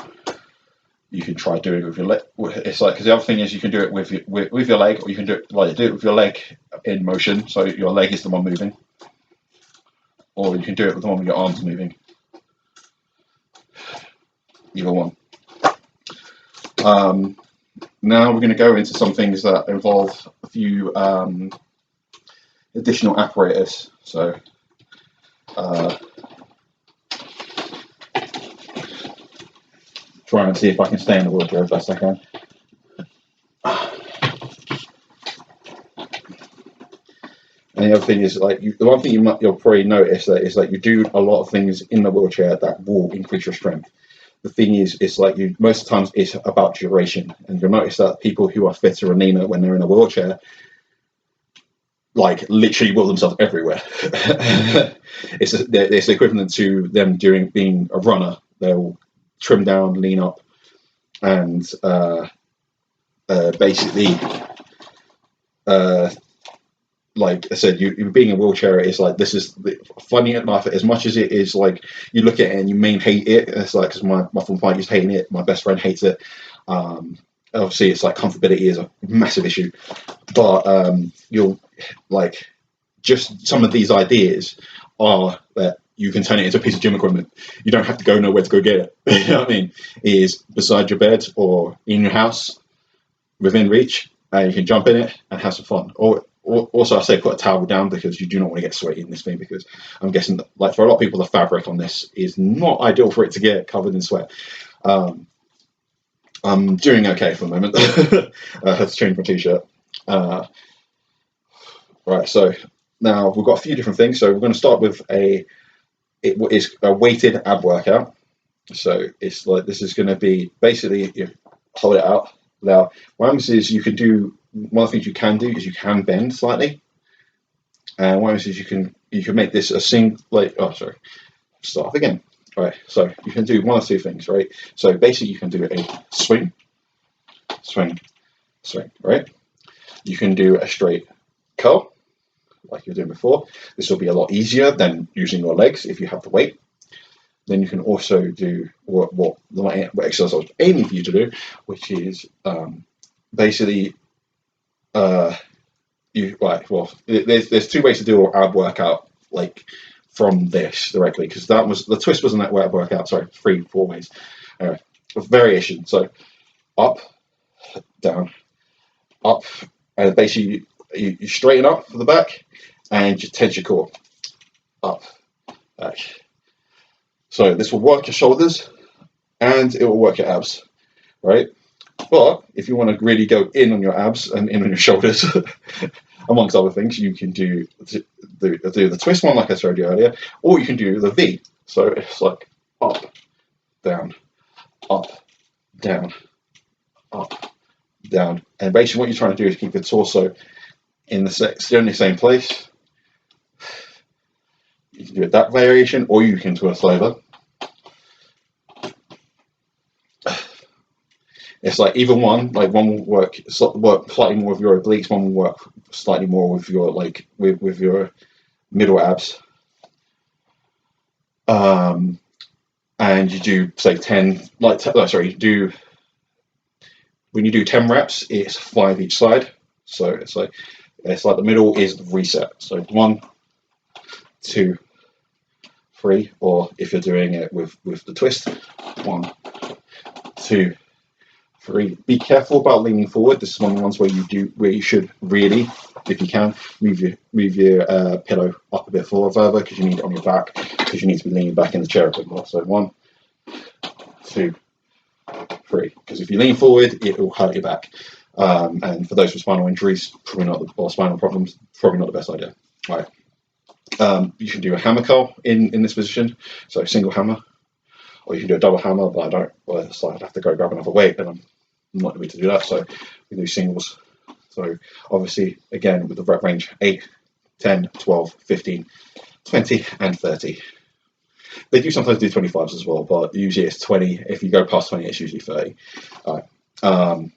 you can try doing with your leg. It's like, because the other thing is you can do it with your leg, or you can do it with your leg in motion, so your leg is the one moving, or you can do it with the one with your arms moving. Either one. Now we're going to go into some things that involve a few additional apparatus. So try and see if I can stay in the wheelchair as best I can. And the other thing is, like, the one thing you'll probably notice that is like you do a lot of things in the wheelchair that will increase your strength. The thing is, it's like most of the times it's about duration, and you'll notice that people who are fitter and leaner when they're in a wheelchair, like, literally will themselves everywhere. It's the equivalent to them being a runner. They'll trim down, lean up, and basically, like I said, you being in a wheelchair is like, this is funny enough. As much as it is like you look at it and you may hate it, it's like, because my former partner is hating it, my best friend hates it. Obviously, it's like comfortability is a massive issue, but you'll like, just some of these ideas are that you can turn it into a piece of gym equipment. You don't have to go nowhere to go get it. You know what I mean? It is beside your bed or in your house, within reach, and you can jump in it and have some fun. Or also, I say put a towel down, because you do not want to get sweaty in this thing, because I'm guessing that, like, for a lot of people, the fabric on this is not ideal for it to get covered in sweat. I'm doing okay for the moment. I had to change my t-shirt. Right, so now we've got a few different things. So we're going to start with a weighted ab workout. So it's like, this is going to be basically, you hold it out. Now, what happens is one of the things you can do is you can bend slightly. And one of the things you can make this a start off again. All right, so you can do one of two things, right? So basically you can do a swing, right? You can do a straight curl, like you were doing before. This will be a lot easier than using your legs if you have the weight. Then you can also do what exercise I was aiming for you to do, which is basically there's two ways to do an ab workout, like, from this directly, because the twist wasn't that workout. Sorry, 3-4 ways. Anyway, variation. So up, down, up, and basically you straighten up for the back and you tense your core. Up, back. So this will work your shoulders and it will work your abs, right? But if you want to really go in on your abs and in on your shoulders, amongst other things, you can do the twist one, like I showed you earlier, or you can do the V. So it's like up, down, up, down, up, down. And basically what you're trying to do is keep your torso in the same place. You can do it that variation, or you can twist over. It's like either one. Like, one will work slightly more with your obliques, one will work slightly more with your with your middle abs. And you do, say, 10. When you do 10 reps, it's 5 each side. So it's like the middle is the reset. So 1, 2, 3, or if you're doing it with the twist, 1, 2, 3. Be careful about leaning forward. This is one of the ones where you should really, if you can, move your pillow up a bit further, because you need it on your back, because you need to be leaning back in the chair a bit more. So 1, 2, 3. Because if you lean forward, it will hurt your back. And for those with spinal injuries, or spinal problems, probably not the best idea. All right. You can do a hammer curl in this position, so single hammer, or you can do a double hammer, but I'd have to go grab another weight, and I'm not going to do that, so we do singles. So obviously, again, with the rep range, 8, 10, 12, 15, 20, and 30. They do sometimes do 25s as well, but usually it's 20. If you go past 20, it's usually 30. All right.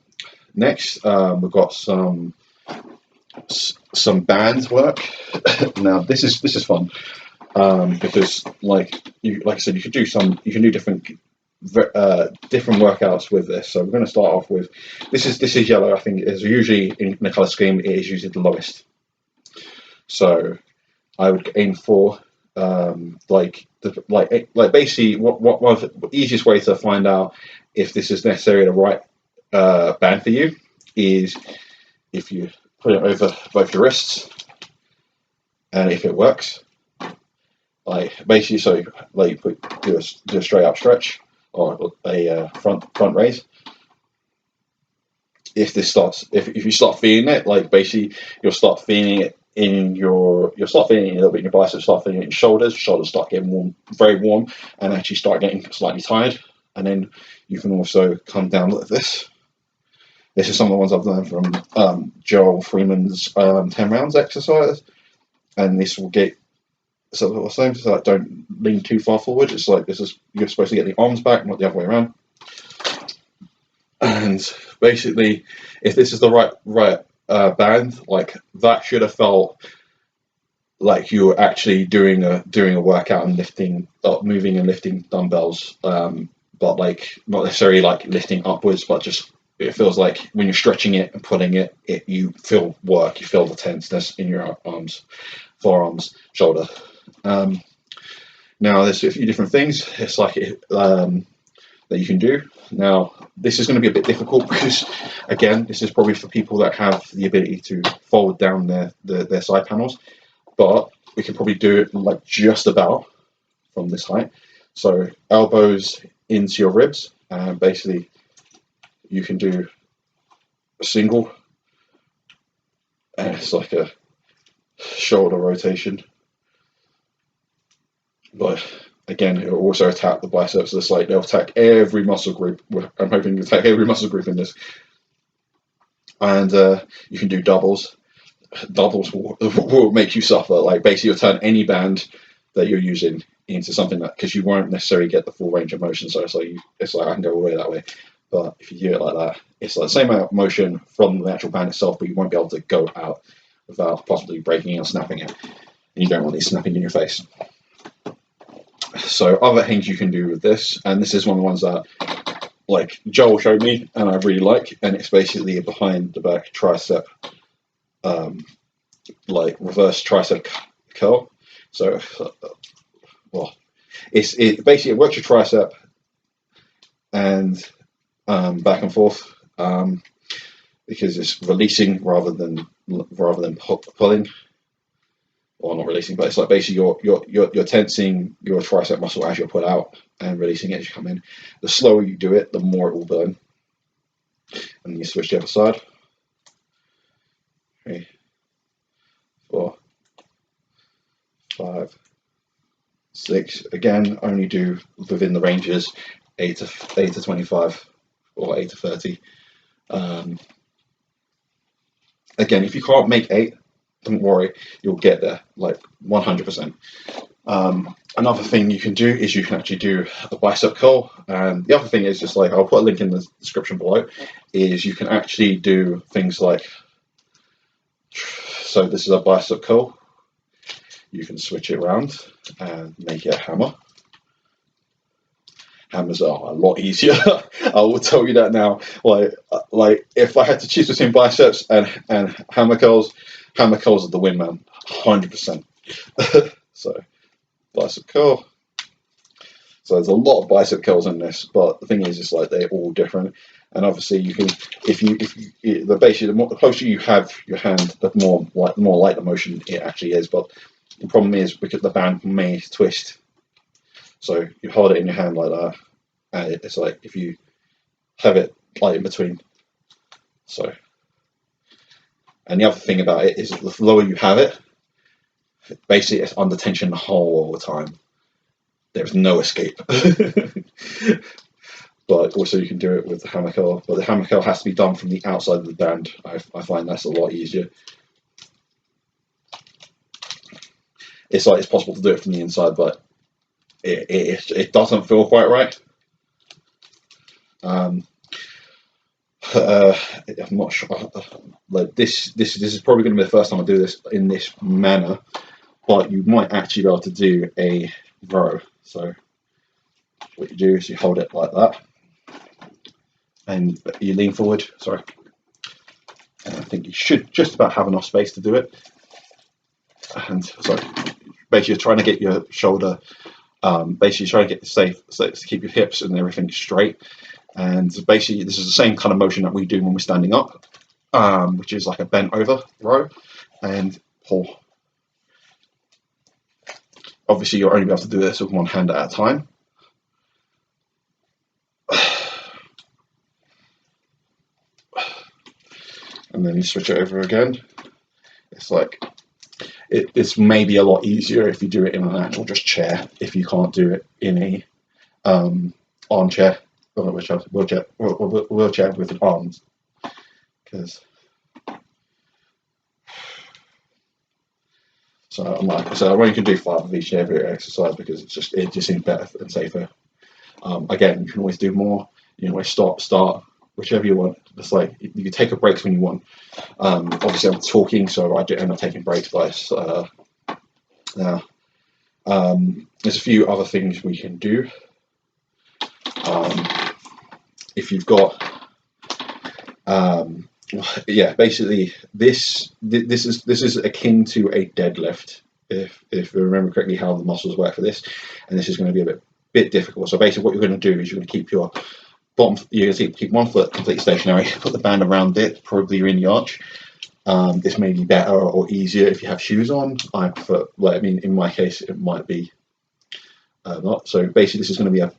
Next, we've got some band work. Now this is fun, because like I said, you can do different different workouts with this. So we're going to start off with this is yellow. I think is usually in the color scheme it is usually the lowest. So I would aim for basically what the easiest way to find out if this is necessarily the right band for you is if you put it over both your wrists, and if it works, like basically, so like do a straight up stretch or a front raise. If you start feeling it, like basically you'll start feeling it you'll start feeling it a little bit in your biceps, start feeling it in your shoulders start getting warm, very warm, and actually start getting slightly tired. And then you can also come down like this. This is some of the ones I've learned from Joel Freeman's 10 rounds exercise, and this will get so what I was saying, so like don't lean too far forward. It's like you're supposed to get the arms back, not the other way around. And basically, if this is the right band, like that should have felt like you were actually doing a workout and moving and lifting dumbbells, but like not necessarily like lifting upwards, but just it feels like when you're stretching it and pulling it, you feel work, you feel the tenseness in your arms, forearms, shoulder. Now there's a few different things. It's like that you can do. Now, this is going to be a bit difficult because, again, this is probably for people that have the ability to fold down their side panels, but we can probably do it like just about from this height. So elbows into your ribs, and basically you can do a single, and it's like a shoulder rotation. But again, it will also attack the biceps. They'll attack every muscle group. I'm hoping to attack every muscle group in this. And you can do doubles. Doubles will make you suffer. Like basically, you'll turn any band that you're using into something that, because you won't necessarily get the full range of motion. So it's like I can go all the way that way. But if you do it like that, it's like the same amount of motion from the actual band itself, but you won't be able to go out without possibly breaking or snapping it. And you don't want it snapping in your face. So other things you can do with this, and this is one of the ones that like Joel showed me and I really like, and it's basically a behind the back tricep, like reverse tricep curl. So well, it basically works your tricep and back and forth, because it's releasing rather than pulling. Or not releasing, but it's like basically you're tensing your tricep muscle as you pull out and releasing it as you come in. The slower you do it, the more it will burn. And you switch to the other side. 3, 4, 5, 6. Again, only do within the ranges 8 to 25 or 8 to 30. Again, if you can't make 8, don't worry, you'll get there, like 100%. Another thing you can do is you can actually do a bicep curl, and the other thing is just like I'll put a link in the description below. Is you can actually do things like, so this is a bicep curl. You can switch it around and make it a hammer. Hammers are a lot easier. I will tell you that now. Like if I had to choose between biceps and hammer curls are the win, man, 100%. So bicep curl. So there's a lot of bicep curls in this, but the thing is, it's like they're all different. And obviously, you can the closer you have your hand, the more light the motion it actually is. But the problem is because the band may twist. So you hold it in your hand like that, and it's like if you have it like in between. So, and the other thing about it is the lower you have it, basically it's under tension the whole time. There's no escape. But also you can do it with the hammer curl, but the hammer curl has to be done from the outside of the band. I find that's a lot easier. It's like it's possible to do it from the inside, but it doesn't feel quite right. I'm not sure. Like this is probably going to be the first time I do this in this manner, but you might actually be able to do a row. So what you do is you hold it like that, and you lean forward. Sorry, and I think you should just about have enough space to do it. And so basically, you're trying to get your shoulder, basically trying to get safe, so to keep your hips and everything straight. And basically, this is the same kind of motion that we do when we're standing up, which is like a bent over row and pull. Obviously, you'll only be able to do this with one hand at a time. And then you switch it over again. It's like, it's maybe a lot easier if you do it in an actual just chair, if you can't do it in a armchair, or wheelchair with arms. Because so I'm like, so I only can do 5 of each and every exercise because it just seems better and safer. Again, you can always do more. You can always start, whichever you want. It's like you can take a break when you want. Obviously, I'm talking, so I do end up taking breaks. But now, there's a few other things we can do. If you've got, yeah, basically this is akin to a deadlift. If you remember correctly how the muscles work for this, and this is going to be a bit difficult. So basically, what you're going to do is you're going to keep your bottom. You're going to keep one foot completely stationary. Put the band around it, probably you're in the arch. This may be better or easier if you have shoes on. I prefer, like, I mean, in my case, it might be not. So basically, this is going to be a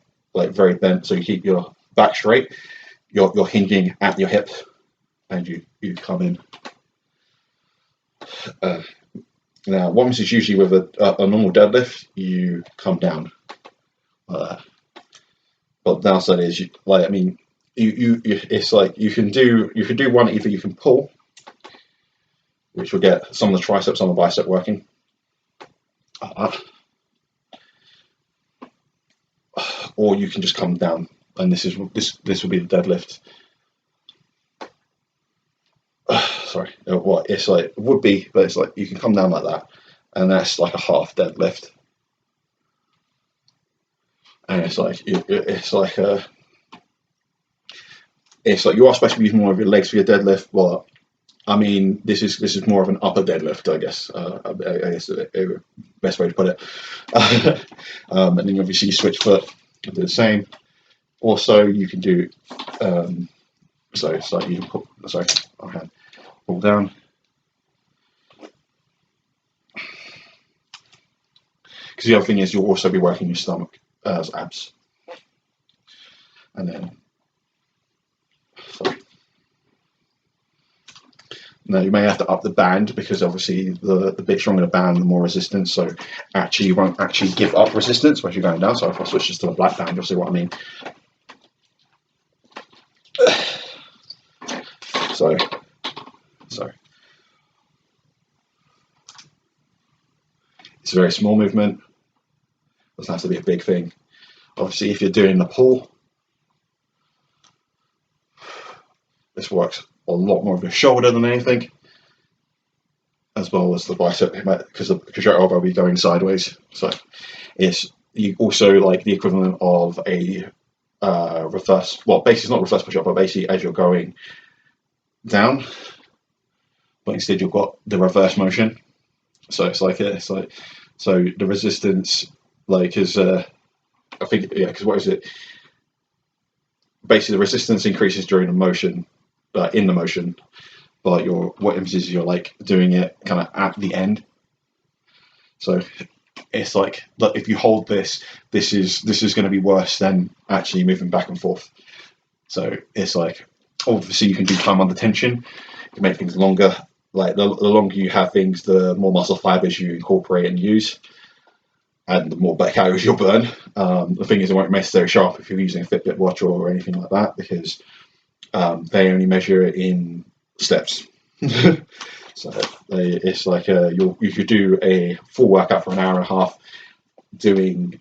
very bent. So you keep your back straight. You're hinging at your hip, and you come in. Now, once is usually with a normal deadlift, you come down. But the downside is, it's like you can do one. Either you can pull, which will get some of the triceps on the bicep working, or you can just come down, and this will be the deadlift. Sorry, what it's like it would be, but it's like you can come down like that, and that's like a half deadlift. And it's like you are supposed to be using more of your legs for your deadlift, but I mean this is more of an upper deadlift, I guess. I guess the best way to put it. And then obviously you switch foot, do the same. Also, you can do so it's like you can pull down. Because the other thing is you'll also be working your stomach as abs. And then, sorry. Now you may have to up the band because obviously the bit stronger the band, the more resistance. So actually you won't actually give up resistance when you're going down. So if I switch this to a black band, you'll see what I mean. So it's a very small movement. Doesn't have to be a big thing. Obviously, if you're doing the pull, this works a lot more of your shoulder than anything, as well as the bicep, because your elbow will be going sideways. So it's also like the equivalent of a reverse. Well, basically it's not reverse push-up, but basically as you're going down, but instead you've got the reverse motion. So it's like so the resistance is I think, yeah, because what is it? Basically, the resistance increases during the motion, in the motion, but what emphasis you're like doing it kind of at the end. So it's like if you hold this is going to be worse than actually moving back and forth. So it's like obviously you can do time under tension, you can make things longer. Like the longer you have things, the more muscle fibers you incorporate and use, and the more calories you'll burn. The thing is, it won't necessarily show up if you're using a Fitbit watch or anything like that, because they only measure it in steps. So it's like you could do a full workout for an hour and a half doing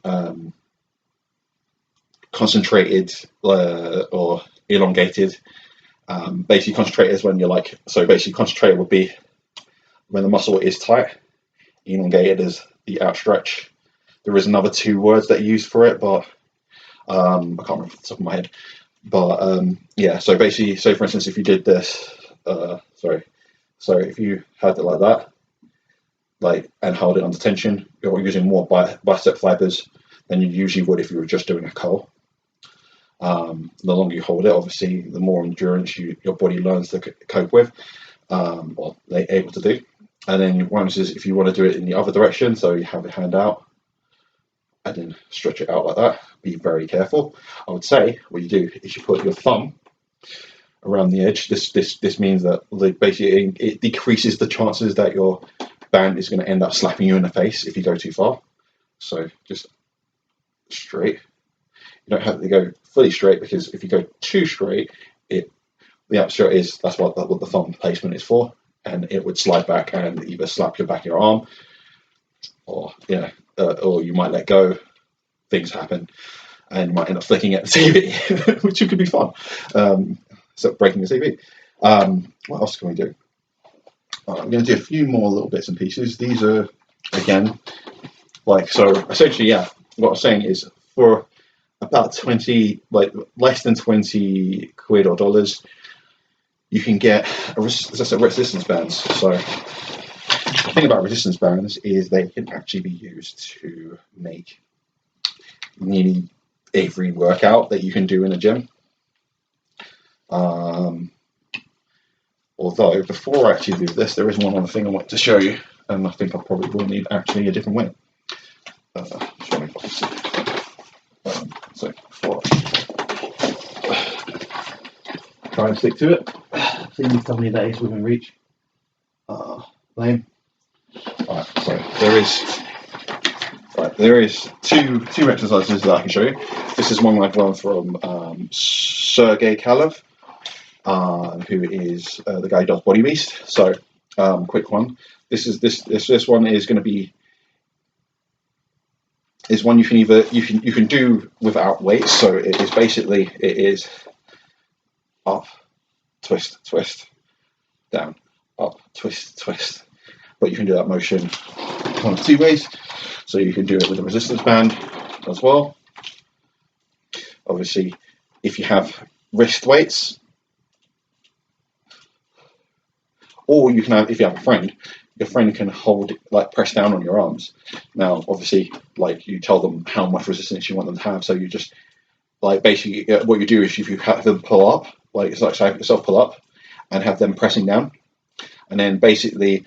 concentrated or elongated. Basically, concentrated is when you're like, so basically concentrated would be when the muscle is tight. Elongated is the outstretch. There is another 2 words that are used for it, but I can't remember off the top of my head, but yeah. So basically, so for instance, if you did this, so if you had it like that, like and hold it under tension, you're using more bicep fibers than you usually would if you were just doing a curl. The longer you hold it, obviously, the more endurance your body learns to cope with, or they're able to do. And then once is if you want to do it in the other direction, so you have your hand out and then stretch it out like that. Be very careful. I would say what you do is you put your thumb around the edge. This means that basically it decreases the chances that your band is going to end up slapping you in the face if you go too far. So just straight. You don't have to go fully straight because if you go too straight, the upstraight is that's what the thumb placement is for, and it would slide back and either slap your back of your arm, or or you might let go. Things happen, and you might end up flicking at the TV, which could be fun. So breaking the TV. What else can we do? I'm going to do a few more little bits and pieces. These are again so essentially, yeah. What I'm saying is for about 20, like less than 20 quid or dollars, you can get resistance bands. So the thing about resistance bands is they can actually be used to make nearly every workout that you can do in a gym. Although before I actually do this, there is one other thing I want to show you, and I think I probably will need actually a different way. So before try and stick to it. Please tell me that is within reach. Lame. Alright, so there is two exercises that I can show you. This is one I've learned from Sergey Kalev, who is the guy who does Body Beast. So quick one. This one is going to be one you can do without weights. So it is up, twist, twist, down, up, twist, twist. But you can do that motion one of two ways. So you can do it with a resistance band as well. Obviously, if you have wrist weights, or you can have, if you have a friend, your friend can hold, press down on your arms. Now, obviously, you tell them how much resistance you want them to have. So you just, basically, what you do is if you have them pull up, it's like have yourself pull up and have them pressing down. And then basically,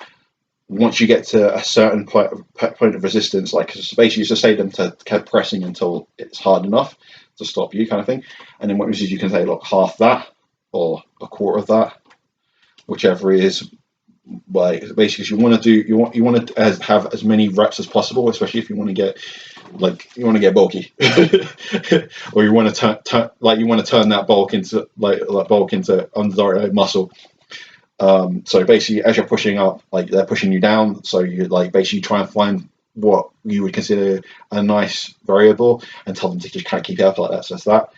once you get to a certain point of resistance, basically you just say them to keep pressing until it's hard enough to stop you, kind of thing. And then what you can say, half that or a quarter of that, whichever is basically you want to have as many reps as possible, especially if you want to get bulky, or you want to turn that bulk into undesired muscle. So basically, as you're pushing up, they're pushing you down. So you basically try and find what you would consider a nice variable and tell them to just kind of keep it up like that. So that's that,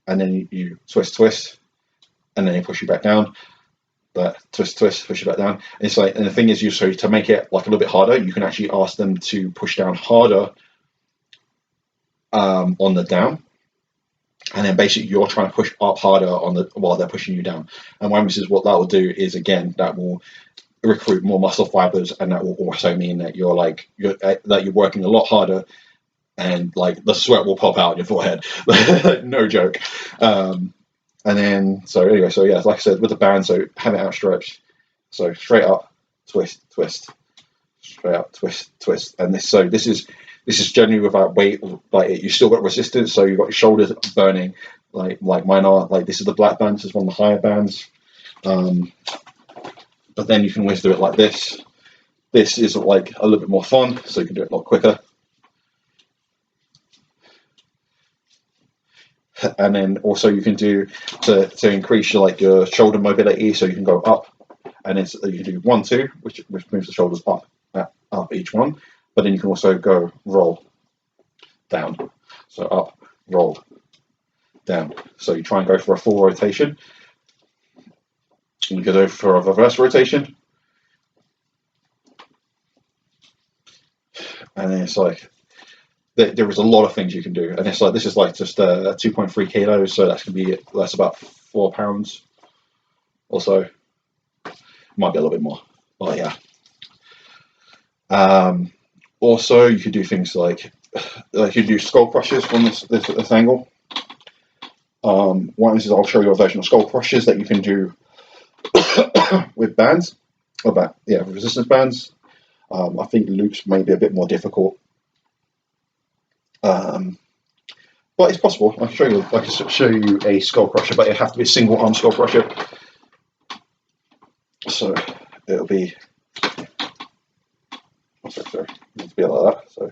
and then you twist, and then they push you back down. But twist, push you back down. And it's and the thing is, to make it a little bit harder, you can actually ask them to push down harder on the down, and then basically you're trying to push up harder while they're pushing you down. And what that will do is, again, that will recruit more muscle fibers, and that will also mean that you're working a lot harder, and the sweat will pop out on your forehead. No joke. And then, so anyway, so yeah, like I said, with the band, so have it outstretched. So straight up, twist, straight up, twist. And this is generally without weight, you still got resistance, so you've got your shoulders burning, like mine are. This is the black band, this is one of the higher bands. But then you can always do it like this. This is a little bit more fun, so you can do it a lot quicker. And then also you can do to increase your shoulder mobility, so you can go up, and you can do 1, 2, which moves the shoulders up each one. But then you can also go roll down, so up, roll down. So you try and go for a full rotation. You can go for a reverse rotation, and then it's there is a lot of things you can do, and it's like this is like just 2.3 kilos, so that's about £4 or so. Might be a little bit more, but yeah. Also, you could do things like you could do skull crushes from this angle. One is I'll show you a version of skull crushes that you can do with bands, resistance bands. I think loops may be a bit more difficult, but it's possible. I can show you a skull crusher, but it has to be a single arm skull crusher. So it'll be. Sorry, it'll be like that. So.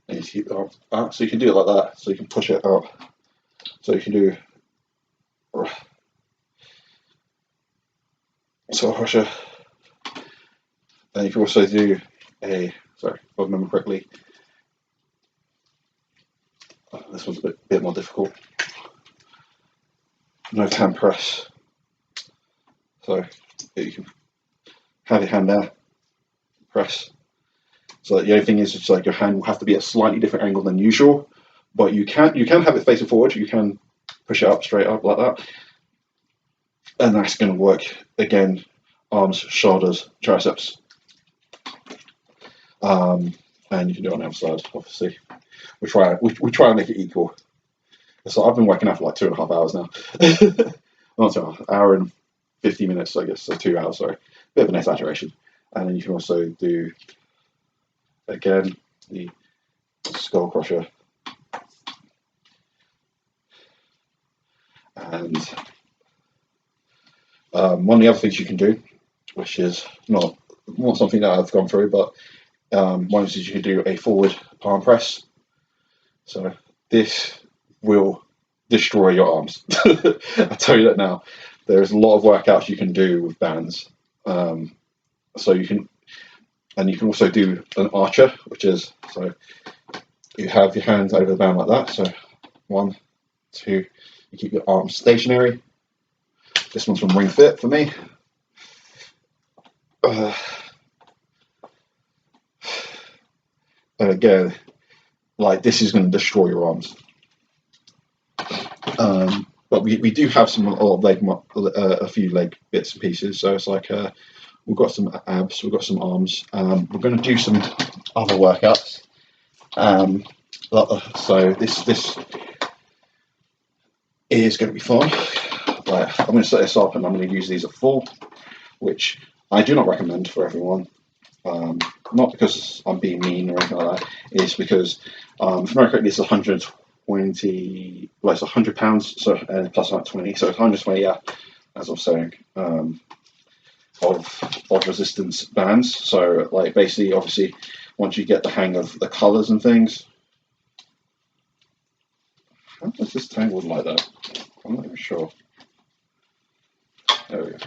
And you keep the arms out, so you can do it like that. So you can push it out. So you can do skull crusher, and you can also do a. Sorry, if I remember correctly. This one's a bit more difficult. No hand press. So you can have your hand there, press. So the only thing is, it's like your hand will have to be at a slightly different angle than usual, but you can have it facing forward. You can push it up straight up like that, and that's going to work again. Arms, shoulders, triceps, and you can do it on the other side. Obviously, we try and make it equal. So I've been working out for like 2.5 hours now. Not 2 hours, hour and 50 minutes, I guess. So 2 hours. Sorry, bit of an exaggeration. And then you can also do again the skull crusher, and one of the other things you can do, which is not something that I've gone through, but one is you can do a forward palm press. So this will destroy your arms. I tell you that now. There's a lot of workouts you can do with bands. So you can also do an archer, which is so you have your hands over the band like that. So 1, 2, you keep your arms stationary. This one's from Ring Fit for me. And again, like this is going to destroy your arms. But we do have some a few leg bits and pieces. So it's like we've got some abs, we've got some arms. We're going to do some other workouts. So this is going to be fun. Like, I'm going to set this up and I'm going to use these at full, which I do not recommend for everyone. Not because I'm being mean or anything like that. It's because if I remember correctly, it's 120. Well, it's £100. So plus about 20. So it's 120. Yeah, as I was saying. Of resistance bands. So like basically, obviously, once you get the hang of the colours and things. How does this tangle like that? I'm not even sure. There we go.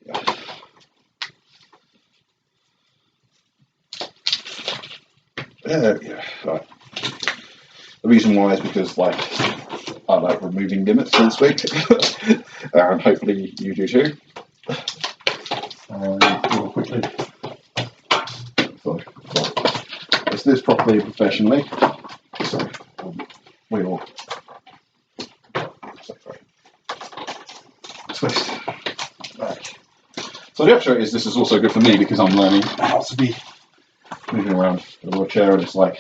Yeah. There we go. Right. The reason why is because like I like removing gimmicks, so to speak, and hopefully you do too. Real quickly. So, let's do this properly professionally. So we will twist back. So the upshot is this is also good for me because I'm learning how to be moving around in a wheelchair, and it's like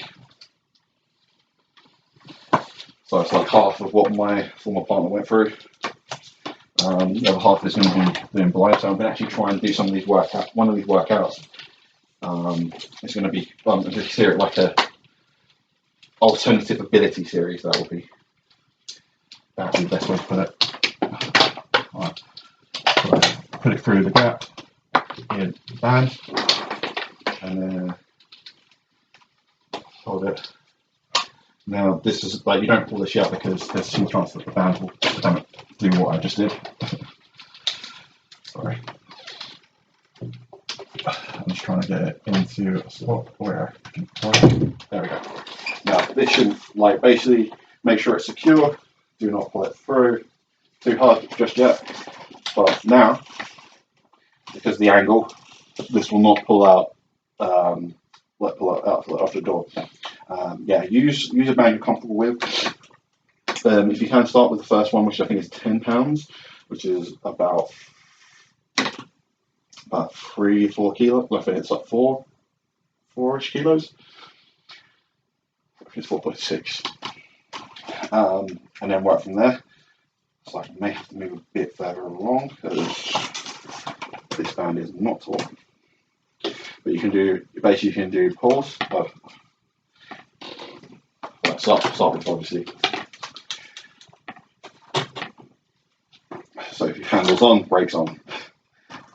half of what my former partner went through. The other half is going to be doing blind, so I'm going to actually try and do some of these workouts. One of these workouts is going to be like a alternative ability series. That will be the best way to put it. Right. So put it through the gap in the band, and then hold it. Now this is like you don't pull this yet because there's some chance that the band will do what I just did. Sorry. I'm just trying to get it into a slot where I can there we go. Now this should like basically make sure it's secure. Do not pull it through too hard just yet. But now, because the angle, this will not pull out. Pull out of the door. Yeah, use a bag you're comfortable with. If you can start with the first one, which I think is £10, which is about 3-4 kilos. I think it's like 4-ish kilos. I think it's 4.6. And then work from there. So I may have to move a bit further along because this band is not taut. But you can do pulls. Start with obviously. So if your handle's on, brakes on.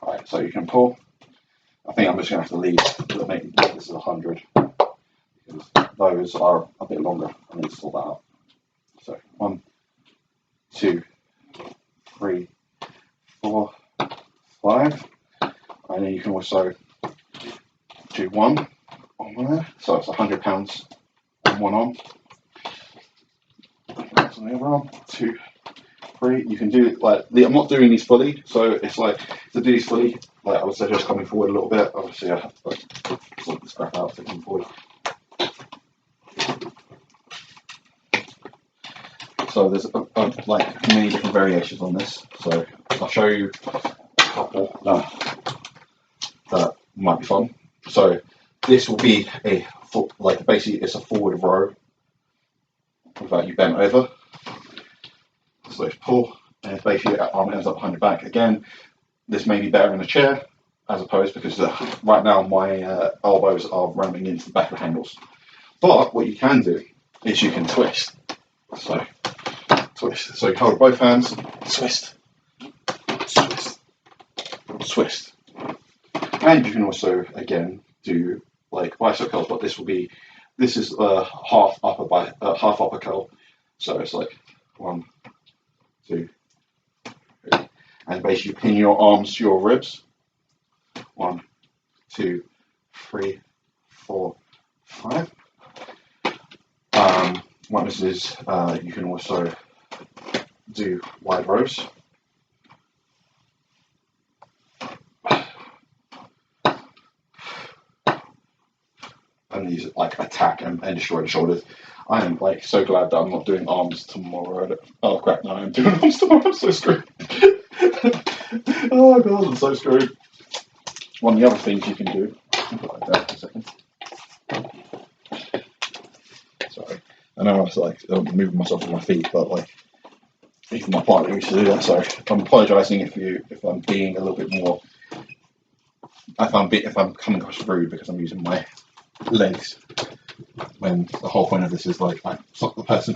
Alright, so you can pull. I think I'm just going to have to leave to make this is 100 because those are a bit longer. I need to sort that out. So 1, 2, 3, 4, 5, and then you can also do one on there. So it's £100 on one arm. That's on the other arm. 2, 3. You can do like I'm not doing these fully, so it's like to do these fully. Like I would suggest coming forward a little bit. Obviously, I have to sort this crap out to come forward. So there's like many different variations on this. So I'll show you a couple that might be fun. So this will be basically it's a forward row without you bent over. So pull, and basically your arm ends up behind your back. Again, this may be better in a chair as opposed because right now my elbows are ramming into the back of the handles. But what you can do is you can twist. So twist. So you hold both hands, twist, twist, twist. And you can also again do like bicep curls, but this is half upper curl. So it's like 1, 2, 3, and basically pin your arms to your ribs. 1, 2, 3, 4, 5. What this is, you can also do wide rows. And these like attack and destroy the shoulders. I am like so glad that I'm not doing arms tomorrow. Oh crap, no, I'm doing arms tomorrow. I'm so screwed. Oh god, I'm so screwed. One of the other things you can do, like that, a second. Sorry, I know I was like moving myself with my feet, but like even my partner used to do that. So I'm apologising if I'm being a little bit more. If I'm coming across rude because I'm using my legs. When the whole point of this is like the person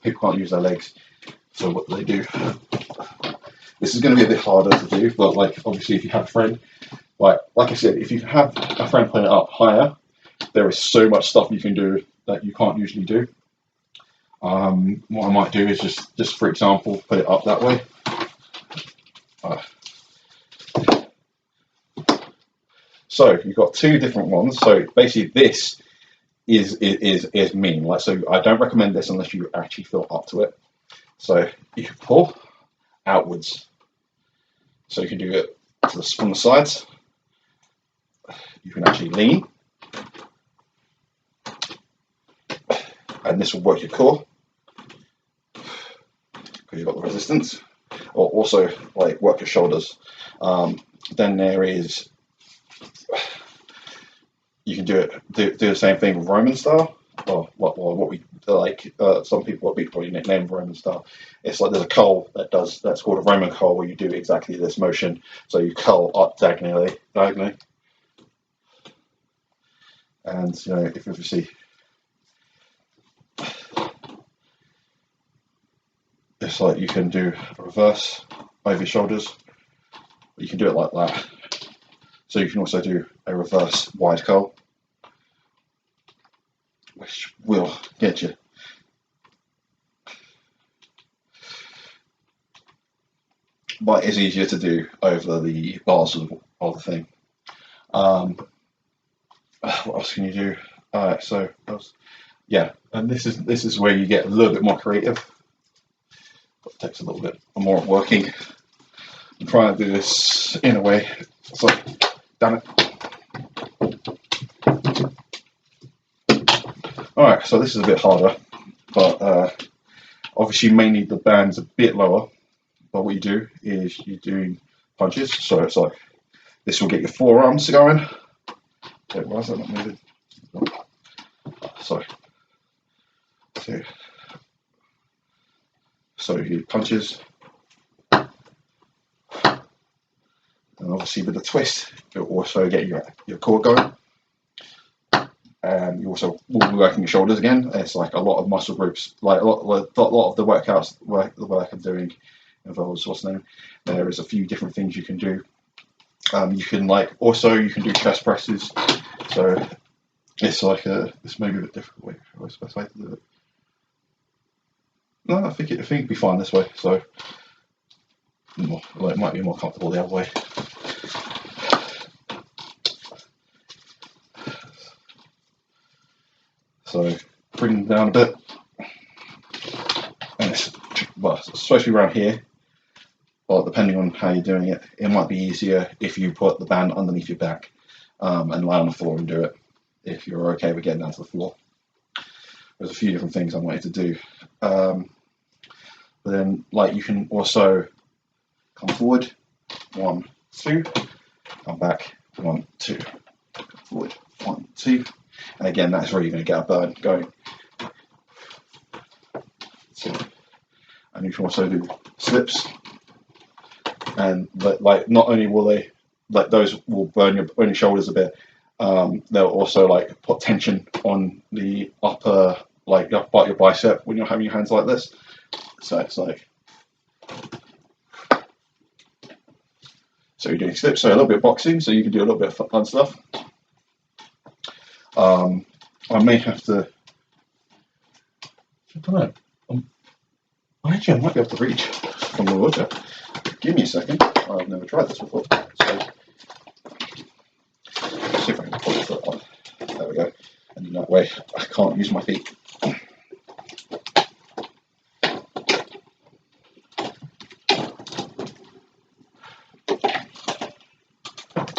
people can't use their legs. So what do they do? This is going to be a bit harder to do, but like obviously if you have a friend, like I said, if you have a friend putting it up higher, there is so much stuff you can do that you can't usually do. What I might do is just for example, put it up that way. So you've got two different ones. So basically, this is mean. Like so, I don't recommend this unless you actually feel up to it. So you can pull outwards. So you can do it from the sides. You can actually lean, and this will work your core because you've got the resistance. Or also like work your shoulders. Then there is. You can do the same thing with Roman style, or what we like. Some people what we probably nickname Roman style. It's like there's a curl that's called a Roman curl where you do exactly this motion. So you curl up diagonally, and if you see, it's like you can do a reverse over your shoulders. You can do it like that. So you can also do a reverse wide curl, which will get you. But it's easier to do over the bars of the thing. What else can you do? So yeah, and this is where you get a little bit more creative. But it takes a little bit more working. I'm trying to do this in a way. So Damn it. Alright, so this is a bit harder, but obviously you may need the bands a bit lower, but what you do is you do punches, so it's like, this will get your forearms going. Wait, why is that not moving? Sorry. So you punches, and obviously with the twist, it'll also get your core going. You also will be working your shoulders again. It's like a lot of muscle groups, like a lot of the workouts, the work I'm doing involves what's the name. There is a few different things you can do. You can you can do chest presses. So it's like this may be a bit difficult. Wait, what's the best way to do it? No, I think it'd be fine this way. So it might be more comfortable the other way. So bring them down a bit, and especially around here. Well, depending on how you're doing it, it might be easier if you put the band underneath your back and lie on the floor and do it. If you're okay with getting down to the floor, there's a few different things I wanted to do. But then, you can also come forward, 1, 2, come back, 1, 2, come forward, 1, 2. And again, that's where you're going to get a burn going. So, and you can also do slips, and not only will they, those will burn your shoulders a bit. They'll also put tension on the upper, up part of your bicep when you're having your hands like this. So it's so you're doing slips, so a little bit of boxing, so you can do a little bit of fun stuff. I may have to, I don't know, actually I might be able to reach from the water. Give me a second, I've never tried this before. So, let's see if I can pull the foot on. There we go. And in that way, I can't use my feet.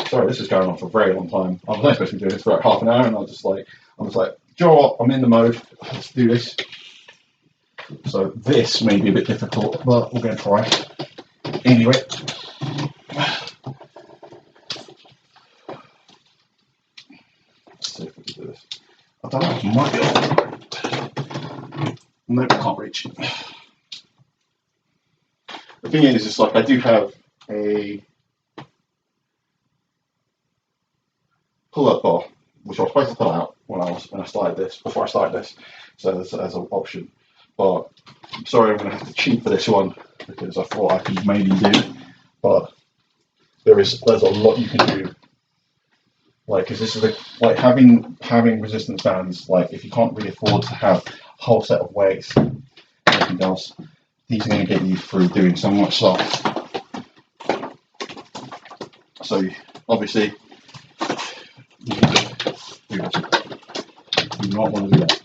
Sorry, this is going on for a very long time. I was only supposed to be doing this for half an hour, and I was like, do you know what? I'm in the mode. Let's do this. So this may be a bit difficult, but we're going to try. Anyway. Let's see if we can do this. I don't know, I might be able to. No, I can't reach. The thing is, I do have a pull-up bar, which I was supposed to pull out when I started this, before I started this, so as an option. But I'm sorry, I'm going to have to cheat for this one because I thought I could maybe do it. But there's a lot you can do. Because this is having resistance bands. If you can't really afford to have a whole set of weights, and everything else, these are going to get you through doing so much stuff. So obviously, you do not want to do that.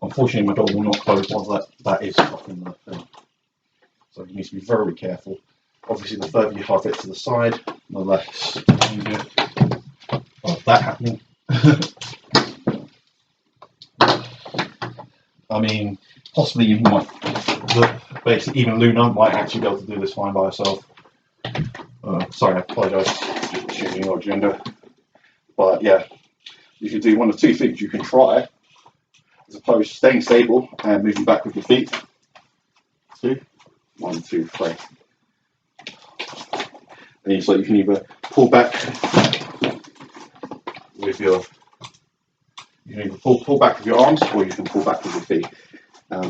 Unfortunately, my door will not close while that is fucking the thing. So you need to be very careful. Obviously, the further you have it to the side, the less danger of that happening. I mean, possibly even even Luna might actually be able to do this fine by herself. Sorry, I apologise for shooting your agenda. But yeah, you can do one of two things. You can try, as opposed to staying stable and moving back with your feet. 2, 1, 2, 3. And you can either pull back with your, pull back with your arms, or you can pull back with your feet.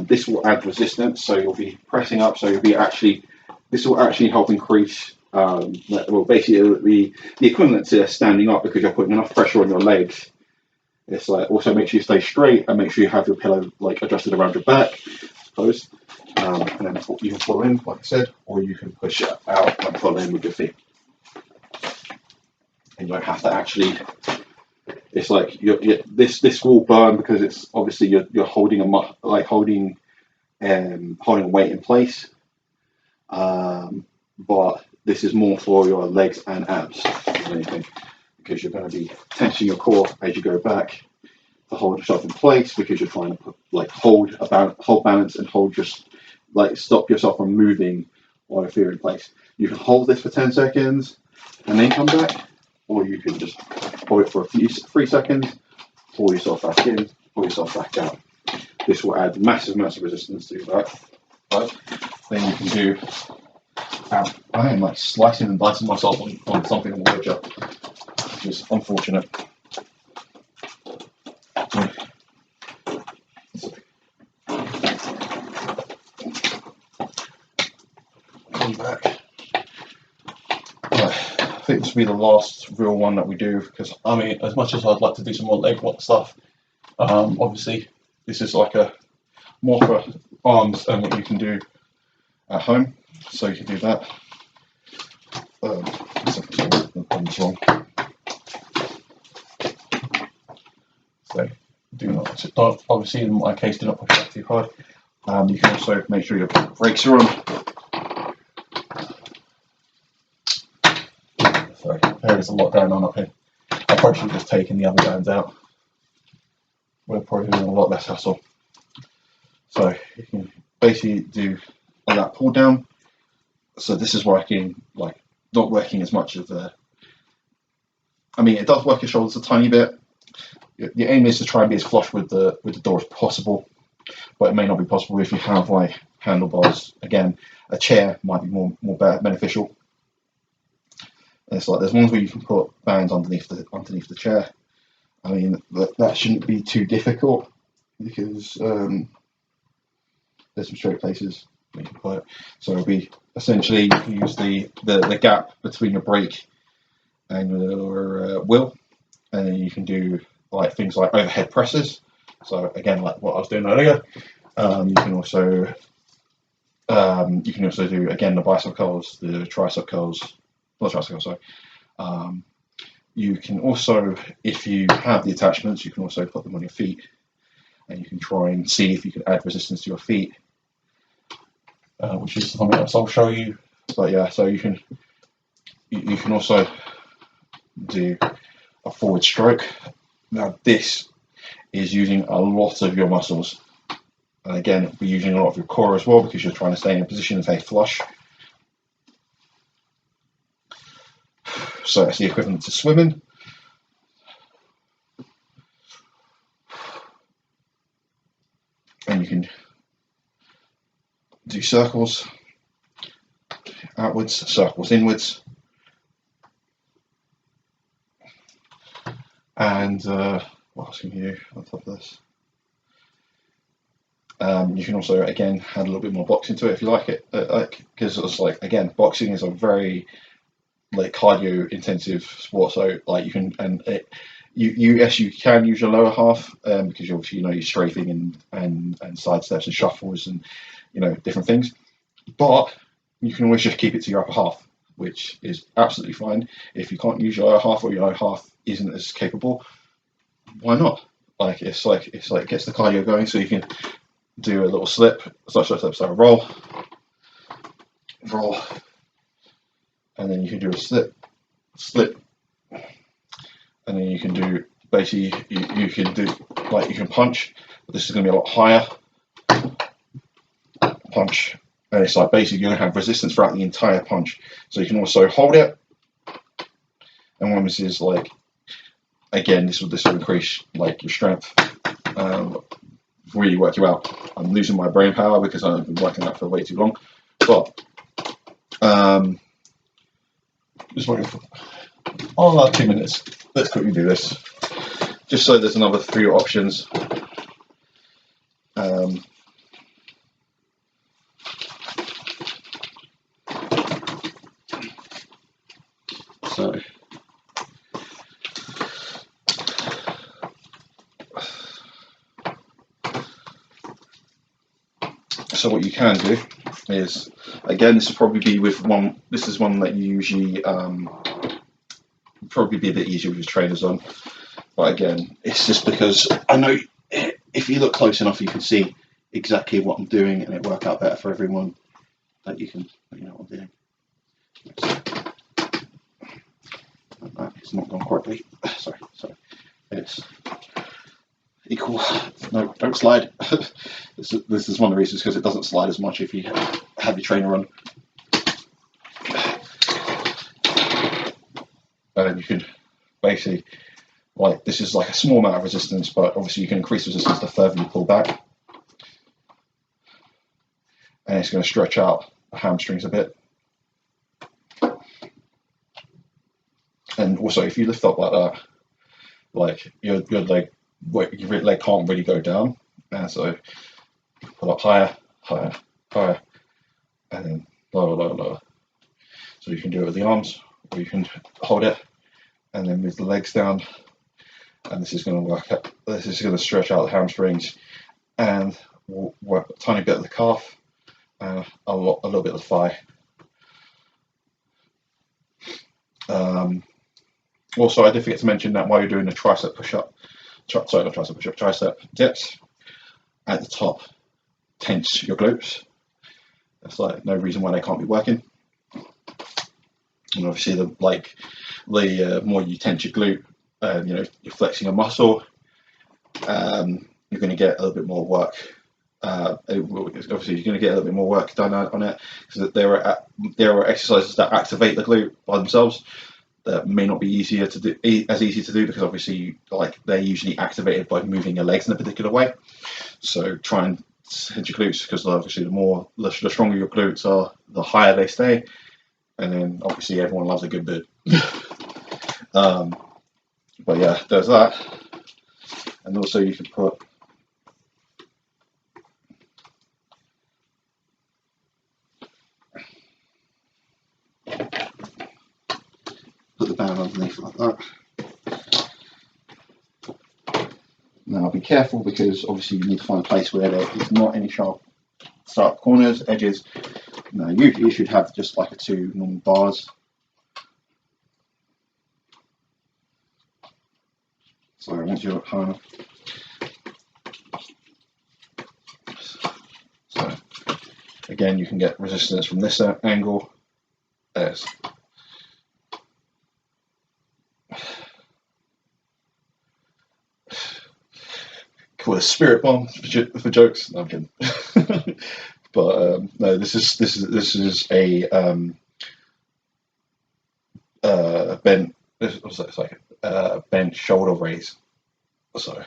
This will add resistance, so you'll be pressing up. So this will actually help increase. Basically, it'll be the equivalent to standing up because you're putting enough pressure on your legs. It's also makes you stay straight and make sure you have your pillow adjusted around your back, I suppose. And then you can pull in, like I said, or you can push it out and pull in with your feet. And you don't have to actually. It's this will burn because it's obviously you're holding holding a weight in place. But this is more for your legs and abs than anything, because you're going to be tensing your core as you go back to hold yourself in place, because you're trying to hold balance and stop yourself from moving while you're in place. You can hold this for 10 seconds and then come back, or you can just hold it for 3 seconds, pull yourself back in, pull yourself back out. This will add massive resistance to your back. But then you can do. I am like slicing and dicing myself on something on the ledger, which is unfortunate. Come back. I think this will be the last real one that we do, because I mean, as much as I'd like to do some more leg lock stuff, obviously this is like a more for arms and what you can do at home, so you can do that. That's wrong. So do not, obviously in my case, do not push that too hard. You can also make sure your brakes are on. So there is a lot going on up here. I probably should have just taken the other bands out. We're probably doing a lot less hassle. So you can basically do that pull down. So this is working, like not working as much as the. I mean, it does work your shoulders a tiny bit. The aim is to try and be as flush with the door as possible, but it may not be possible if you have like handlebars. Again, a chair might be more beneficial. And it's like there's ones where you can put bands underneath the chair. I mean, that shouldn't be too difficult, because there's some straight places where you can put it. So it'll be essentially you can use the gap between your brake and your wheel, and then you can do like things like overhead presses. So again, like what I was doing earlier, you can also do again the bicep curls, the tricep curls, not tricep curls, sorry. You can also, if you have the attachments, you can also put them on your feet, and you can try and see if you can add resistance to your feet, which is something else I'll show you. But yeah, so you can also do a forward stroke. Now this is using a lot of your muscles, and again, we're using a lot of your core as well, because you're trying to stay in a position and stay flush. So that's the equivalent to swimming. And you can do circles outwards, circles inwards. And what else can you do on top of this? You can also, again, add a little bit more boxing to it if you like it, because it's like, again, boxing is a very like cardio intensive sport. So like you can, and yes, you can use your lower half, because you obviously you're strafing and side steps and shuffles and different things, but you can always just keep it to your upper half, which is absolutely fine. If you can't use your lower half, or your lower half isn't as capable, why not? Like it's like it gets the cardio going, so you can do a little slip, so roll, and then you can do a slip, and then you can do basically you can do like you can punch, but this is going to be a lot higher. Punch, and it's like basically you're going to have resistance throughout the entire punch. So you can also hold it, and when this is like, again, this will increase like your strength, really work you out. I'm losing my brain power because I've been working that for way too long, but just waiting for 2 minutes. Let's quickly do this, just so there's another 3 options. So what you can do is, again, this will probably be with one. This is one that you usually probably be a bit easier with your trainers on. But again, it's just because I know if you look close enough, you can see exactly what I'm doing, and it work out better for everyone. That you know what I'm doing. It's not gone correctly. Sorry. It's equal. No, don't slide. This is one of the reasons, because it doesn't slide as much if you have your trainer on. And you can basically, like, this is like a small amount of resistance, but obviously you can increase resistance the further you pull back. And it's going to stretch out the hamstrings a bit. And also, if you lift up like that, like your leg can't really go down, and so you pull up higher, and then lower. So you can do it with the arms, or you can hold it and then move the legs down, and this is going to work out. This is going to stretch out the hamstrings and work a tiny bit of the calf, and a little bit of the thigh. Also, I did forget to mention that while you're doing the tricep push-up, tricep dips, at the top, tense your glutes. There's like no reason why they can't be working. And obviously, the more you tense your glute, you're flexing a muscle. You're going to get a little bit more work. Obviously, you're going to get a little bit more work done on it, because there are exercises that activate the glute by themselves that may not be as easy to do, because obviously, like, they're usually activated by moving your legs in a particular way. So try and hit your glutes, because obviously the stronger your glutes are, the higher they stay. And then obviously everyone loves a good bit. But yeah, there's that. And also you can put the band underneath like that. Now be careful, because obviously you need to find a place where there is not any sharp corners, edges. No, usually you should have just like 2 normal bars. So once you're high enough. So again, you can get resistance from this angle. There's call it a spirit bomb for jokes. No, I'm kidding. But no, this is a bent. It's like a bent shoulder raise. So,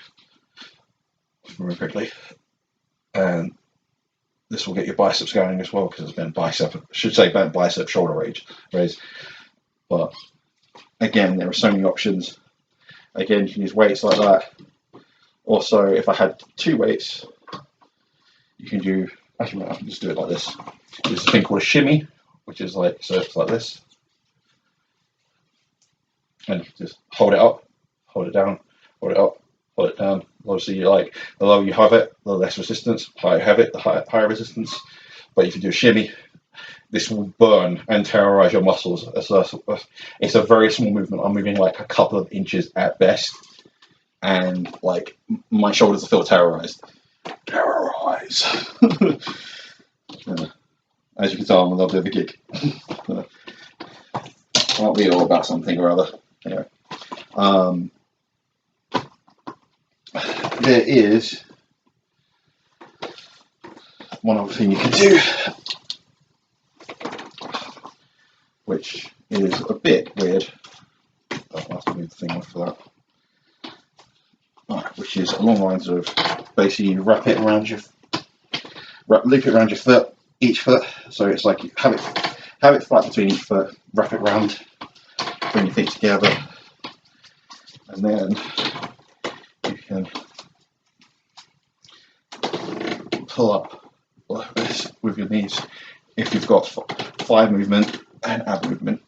remember quickly, and this will get your biceps going as well, because it's bent bicep shoulder raise. But again, there are so many options. Again, you can use weights like that. Also, if I had 2 weights, you can do. Actually, I can just do it like this. There's a thing called a shimmy, which is like, so it's like this, and you just hold it up, hold it down, hold it up, hold it down. Obviously, the lower you have it, the less resistance. The higher you have it, the higher resistance. But if you do a shimmy, this will burn and terrorize your muscles. It's a very small movement. I'm moving like a couple of inches at best, and like my shoulders feel terrorized. As you can tell, I'm a little bit of a geek. Aren't we all about something or other? Anyway, there is one other thing you can do, which is a bit weird. I'll have to move the thing off for that. Which is along the lines of basically you loop it around your foot, each foot. So it's like you have it flat between each foot, wrap it around, bring your feet together, and then you can pull up like this with your knees. If you've got thigh movement and ab movement,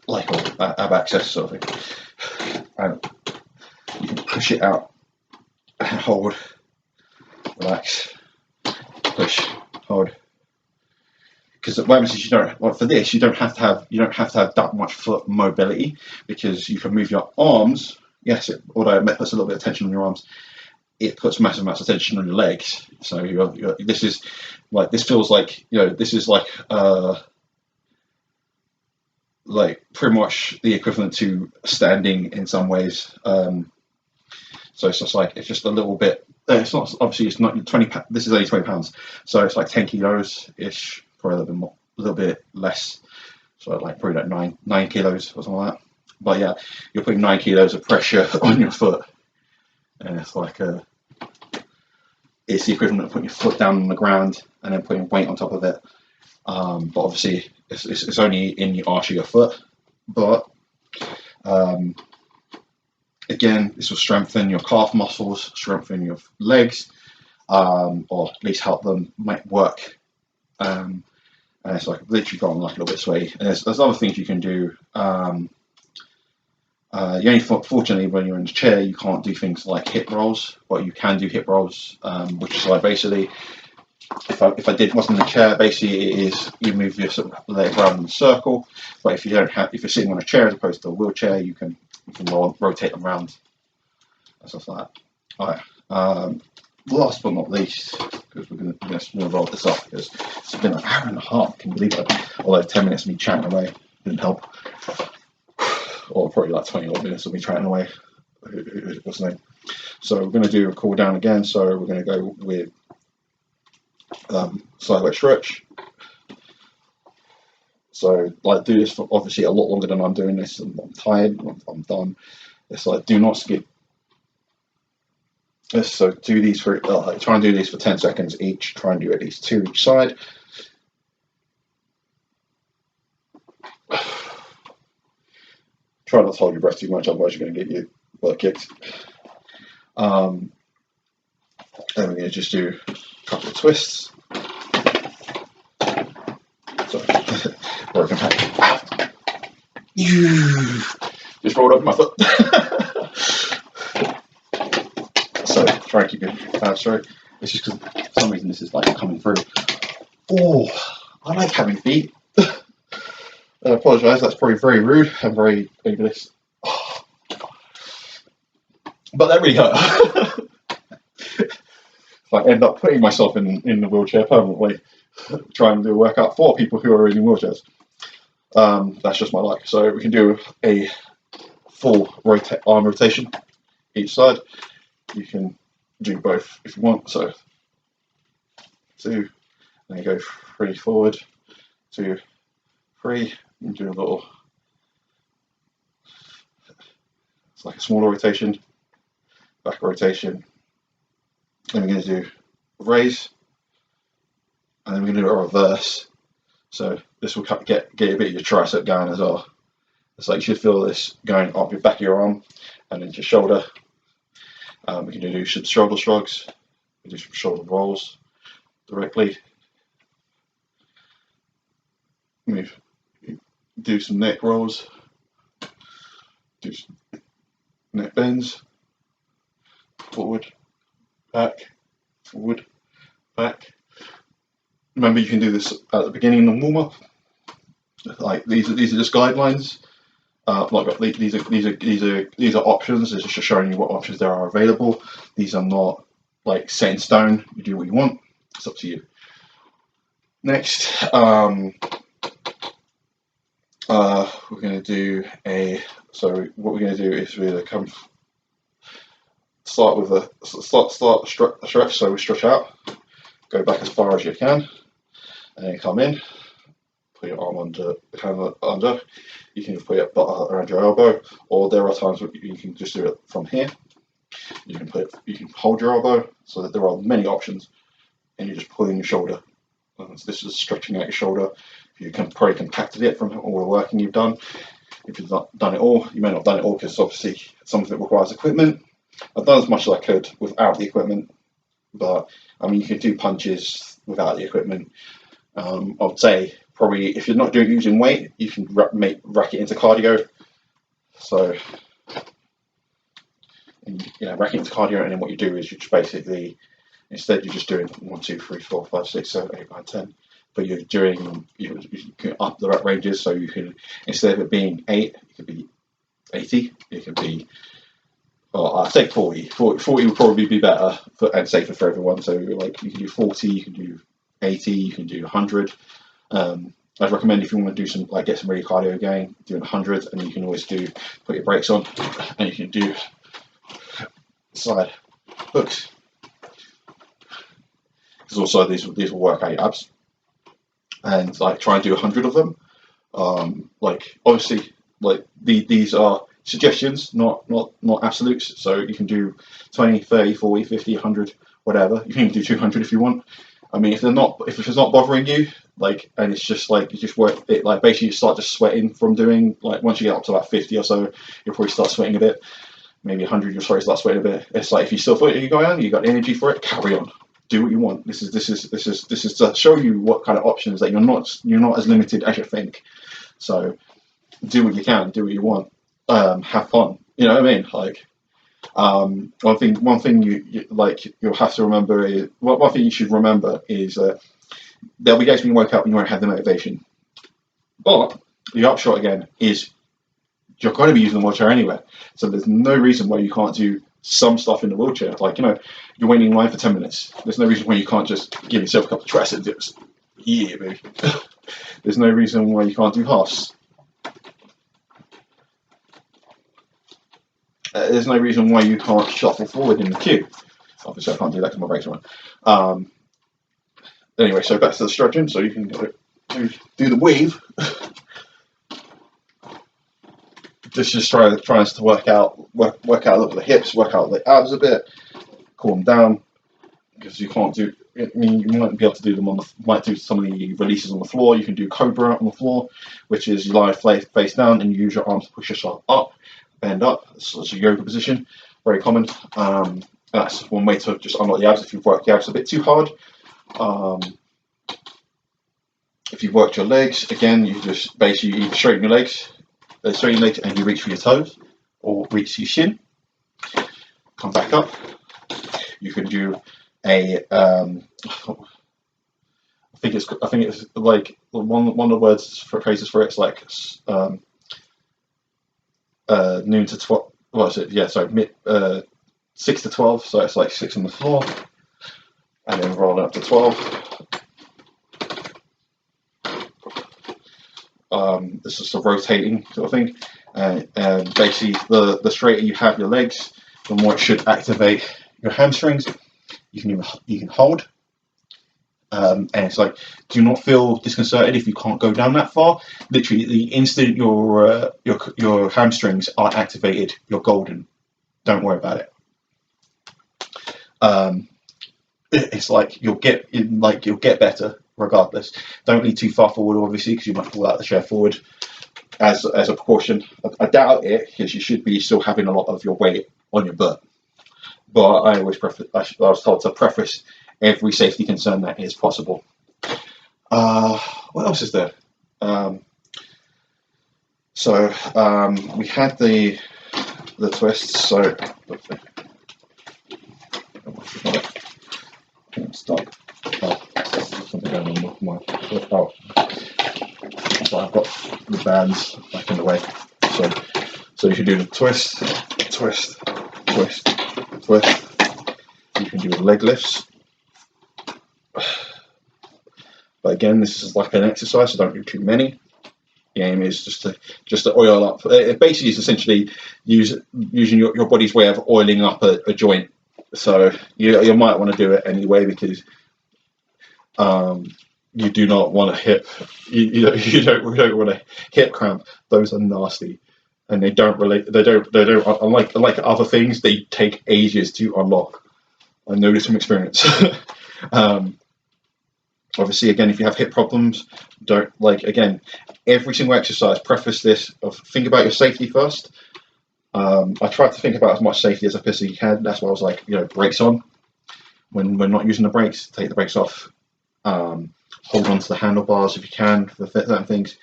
like ab access sort of thing, and you can push it out and hold, relax, push, hold. Because what happens is for this you don't have to have that much foot mobility, because you can move your arms. Yes, although it puts a little bit of tension on your arms, it puts massive amounts of tension on your legs. So this feels like this is like like pretty much the equivalent to standing in some ways. So it's just like it's just a little bit. It's not obviously it's not 20. This is only 20 pounds, so it's like 10 kilos ish, probably a little bit more, a little bit less. So like probably like nine kilos or something like that. But yeah, you're putting 9 kilos of pressure on your foot, and it's like it's the equivalent of putting your foot down on the ground and then putting weight on top of it. But obviously it's only in the arch of your foot. But um, again, this will strengthen your calf muscles, strengthen your legs, or at least help them work. And it's like literally got like a little bit sway. And there's other things you can do. Fortunately, when you're in a chair, you can't do things like hip rolls, but you can do hip rolls, which is like basically, if I wasn't in a chair, basically it is you move your sort of leg around in a circle. But if you're sitting on a chair as opposed to a wheelchair, you can rotate them around and stuff like that. All right. Last but not least, because we're going to roll this up because it's been an hour and a half. Can you believe it? Although 10 minutes of me chatting away didn't help. Or probably like 20 odd minutes of me chatting away. What's the name? So we're going to do a cool down again. So we're going to go with sideway stretch. So like do this for obviously a lot longer than I'm doing this, and I'm tired. I'm done. It's like do not skip. So do these for try and do these for 10 seconds each. Try and do at least 2 each side. Try not to hold your breath too much, otherwise you're going to get your butt kicked. And we're going to just do a couple of twists. Sorry, broken pack. Just rolled up my foot. So try and keep your abs straight. It's just because for some reason this is like coming through. Oh, I like having feet. I apologise, that's probably very rude and very ableist. Oh. But that really hurt. If I end up putting myself in the wheelchair permanently, trying to do a workout for people who are in wheelchairs. That's just my luck. So we can do a full arm rotation each side. You can do both if you want. So 2, and you go 3 forward, 2, 3, and do a little. It's like a smaller rotation, back rotation. Then we're going to do a raise, and then we're going to do a reverse. So this will get a bit of your tricep going as well. It's like you should feel this going up your back of your arm and into your shoulder. We can do some shoulder shrugs, we can do some shoulder rolls directly. Do some neck rolls, do some neck bends, forward, back, Remember, you can do this at the beginning of the warm up. Like these are just guidelines. These are options. It's just showing you what options there are available. These are not like set in stone. You do what you want. It's up to you. Next, we're going to do So what we're going to do is we're going to start with a stretch. So we stretch out, go back as far as you can, and then come in. Put your arm under. You can put it around your elbow, or there are times where you can just do it from here. You can hold your elbow, so that there are many options, and you just pull in your shoulder. So this is stretching out your shoulder. You can probably compacted it from all the working you've done. If you've not done it all, you may not have done it all because obviously some of it requires equipment. I've done as much as I could without the equipment, but I mean you can do punches without the equipment. I would say probably if you're not using weight, you can rack it into cardio. So rack it into cardio, and then what you do is you just basically instead you're just doing 1, 2, 3, 4, 5, 6, 7, 8, 9, 10. But you're doing you can up the rep ranges, so you can instead of it being 8, it could be 80. It could be I'd say 40. 40 would probably be better and safer for everyone. So like you can do 40, you can do 80, you can do 100. I'd recommend if you want to do some like get some really cardio again, doing 100, and you can always put your brakes on, and you can do side hooks. Because also these will work out your abs, and like try and do 100 of them. Like obviously, like these are suggestions, not absolutes. So you can do 20, 30, 40, 50, 100, whatever. You can even do 200 if you want. I mean, if it's not bothering you, like, and it's just like you just work it, like basically you start just sweating from doing, like, once you get up to about 50 or so, you'll probably start sweating a bit. Maybe 100, you'll start sweating a bit. It's like if you still feel you go on, you got energy for it, carry on. Do what you want. This is to show you what kind of options that you're not as limited as you think. So do what you can, do what you want, have fun. You know what I mean? Like, one thing you'll have to remember is one thing you should remember is there'll be days when you wake up and you won't have the motivation. But the upshot again is you're going to be using the wheelchair anyway. So there's no reason why you can't do some stuff in the wheelchair. Like, you're waiting in line for 10 minutes. There's no reason why you can't just give yourself a couple of tricep dips. Yeah, baby. There's no reason why you can't do halves. There's no reason why you can't shuffle forward in the queue. Obviously, I can't do that because my brakes are on. Anyway, so back to the stretching. So you can do the weave. Just trying to work out a little bit of the hips, work out the abs a bit, cool them down, because you can't do. I mean, you might be able to do them might do some of the releases on the floor. You can do Cobra on the floor, which is you lie face down and you use your arms to push yourself up, bend up. So it's a yoga position, very common. That's one way to just unlock the abs if you've worked the abs a bit too hard. If you've worked your legs, again, you just basically straighten your legs. Straighten your legs and you reach for your toes or reach your shin. Come back up. You can do a. I think it's like one of the phrases for it's like noon to 12. What is it? Yeah, sorry, 6 to 12. So it's like 6 on the floor, and then rolling up to 12. This is a rotating sort of thing, and basically the straighter you have your legs, the more it should activate your hamstrings. You can hold, and it's like, do not feel disconcerted if you can't go down that far. Literally, the instant your hamstrings are activated, you're golden. Don't worry about it. It's like you'll get better regardless. Don't lean too far forward, obviously, because you might fall out the chair forward as a precaution. I doubt it, because you should be still having a lot of your weight on your butt. But I always I was told to preface every safety concern that is possible. What else is there? We had the twists. So stop. Something going on with my. So I've got the bands back in the way. So you can do the twist, twist, twist, twist. You can do the leg lifts. But again, this is like an exercise, so don't do too many. The aim is just to oil up. It basically is essentially using your body's way of oiling up a joint. So you might want to do it anyway, because you do not want a hip. You don't want a hip cramp. Those are nasty, and they don't relate. They don't. Unlike other things, they take ages to unlock. I know this from experience. Obviously, again, if you have hip problems, every single exercise, preface this of think about your safety first. I tried to think about as much safety as I possibly can. That's why I was like, brakes on. When we're not using the brakes, take the brakes off. Hold on to the handlebars if you can for certain things,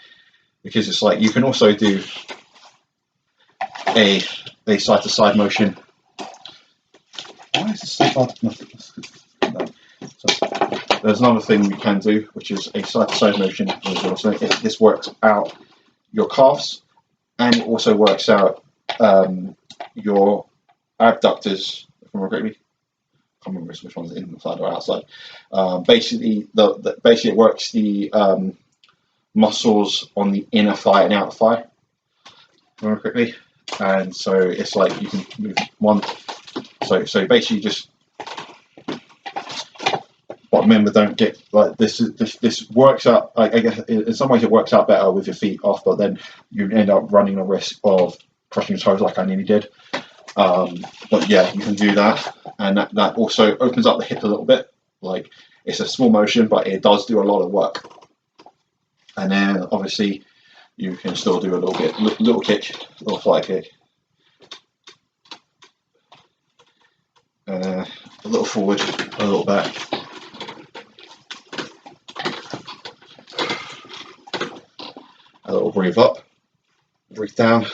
because it's like you can also do a side to side motion. Why is this so hard? No. So there's another thing you can do, which is a side to side motion. This works out your calves, and it also works out your abductors. If I'm correctly, I can't remember which one's inside or outside. Basically, basically it works the muscles on the inner thigh and outer thigh very quickly. And so it's like you can move one. So basically just, but remember, don't get like this. This works out. I guess in some ways it works out better with your feet off, but then you end up running a risk of crushing your toes, like I nearly did. But yeah, you can do that, and that also opens up the hip a little bit. Like it's a small motion, but it does do a lot of work. And then obviously you can still do a little bit, little kick, little fly kick, a little forward, a little back. A little breathe up, breathe down,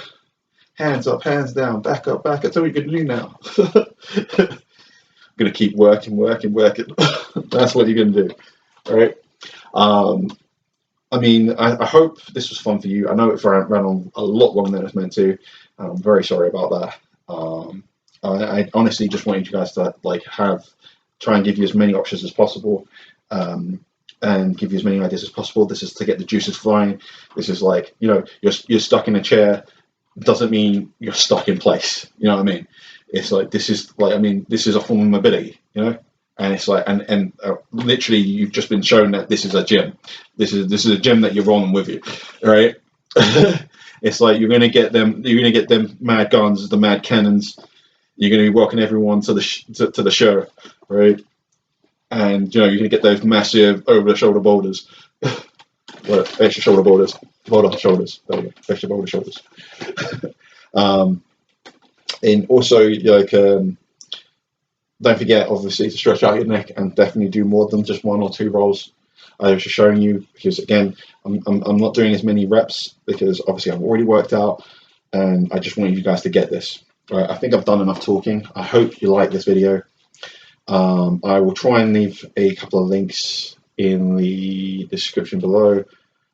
hands up, hands down, back up, back up. That's all you can do now. I'm gonna keep working. That's what you're gonna do, all right? I mean, I hope this was fun for you. I know it ran on a lot longer than it was meant to. I'm very sorry about that. I honestly just wanted you guys to like try and give you as many options as possible. And give you as many ideas as possible. This is to get the juices flowing. This is like, you know, you're stuck in a chair doesn't mean you're stuck in place. You know what I mean? It's like this is a form of mobility, you know. And it's like and literally you've just been shown that this is a gym. This is a gym that you're rolling with you, right? It's like you're gonna get them mad guns, the mad cannons. You're gonna be welcoming everyone to the show, right? And you know you're gonna get those massive over-the-shoulder boulders, extra shoulder boulders, boulder shoulders. There you go, extra boulder shoulders. And also like don't forget obviously to stretch out your neck and definitely do more than just 1 or 2 rolls. I was just showing you because again I'm not doing as many reps because obviously I've already worked out and I just wanted you guys to get this. Right, I think I've done enough talking. I hope you like this video. I will try and leave a couple of links in the description below.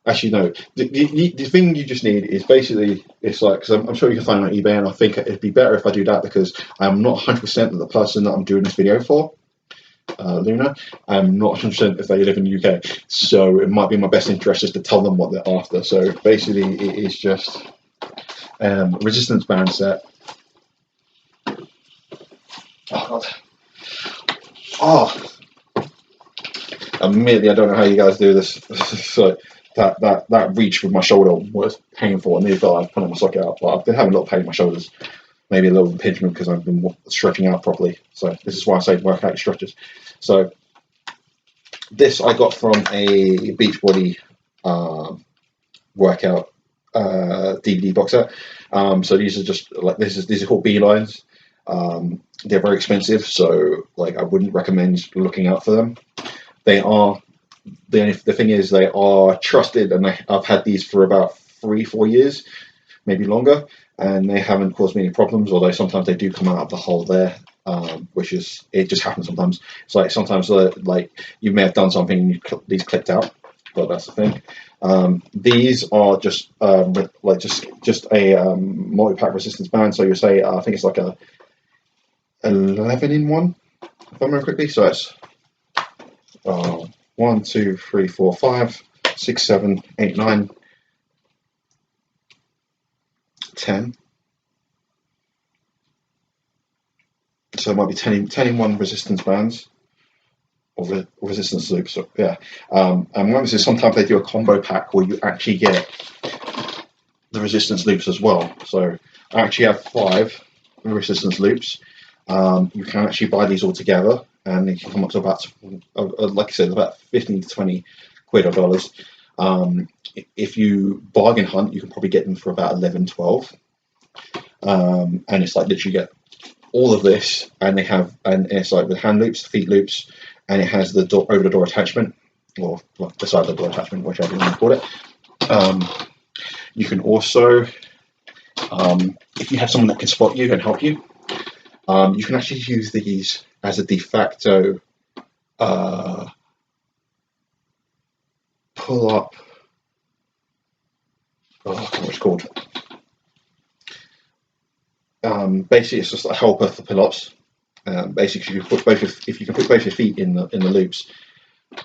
Actually, no. The thing you just need is basically it's like because I'm sure you can find it on eBay, and I think it'd be better if I do that because I'm not 100% the person that I'm doing this video for. Luna, I'm not 100% if they live in the UK, so it might be in my best interest just to tell them what they're after. So basically, it is just resistance band set. Oh God. Oh, admittedly, I don't know how you guys do this. So that reach with my shoulder was painful. I nearly felt like I was pulling my socket out. But I've been having a little pain in my shoulders, maybe a little impingement because I've been stretching out properly. So this is why I say work out your stretches. So this I got from a Beachbody workout DVD box set. So these are just like these are called Beelines. They're very expensive, so like I wouldn't recommend looking out for them. They are the thing is they are trusted, and I've had these for about 3-4 years, maybe longer, and they haven't caused me any problems. Although sometimes they do come out of the hole there, which is it just happens sometimes. It's like sometimes like you may have done something and these clipped out, but that's the thing. These are just like just a multi-pack resistance band. So you say I think it's like a 11 in 1, if I remember quickly. So it's 1, 2, 3, 4, 5, 6, 7, 8, 9, 10. So it might be 10 in 1 resistance bands or resistance loops. So, yeah. And what this is, sometimes they do a combo pack where you actually get the resistance loops as well. So I actually have 5 resistance loops. You can actually buy these all together, and they can come up to about, like I said, about 15 to 20 quid or dollars. If you bargain hunt, you can probably get them for about 11, 12. And it's like literally get all of this, and it's like with hand loops, feet loops, and it has the over the door attachment, or beside the door attachment, whichever you want to call it. You can also, if you have someone that can spot you and help you, you can actually use these as a de facto pull up. Oh, I can't remember what it's called. Basically, it's just a helper for pull-ups. Basically, if you can put both your feet in the loops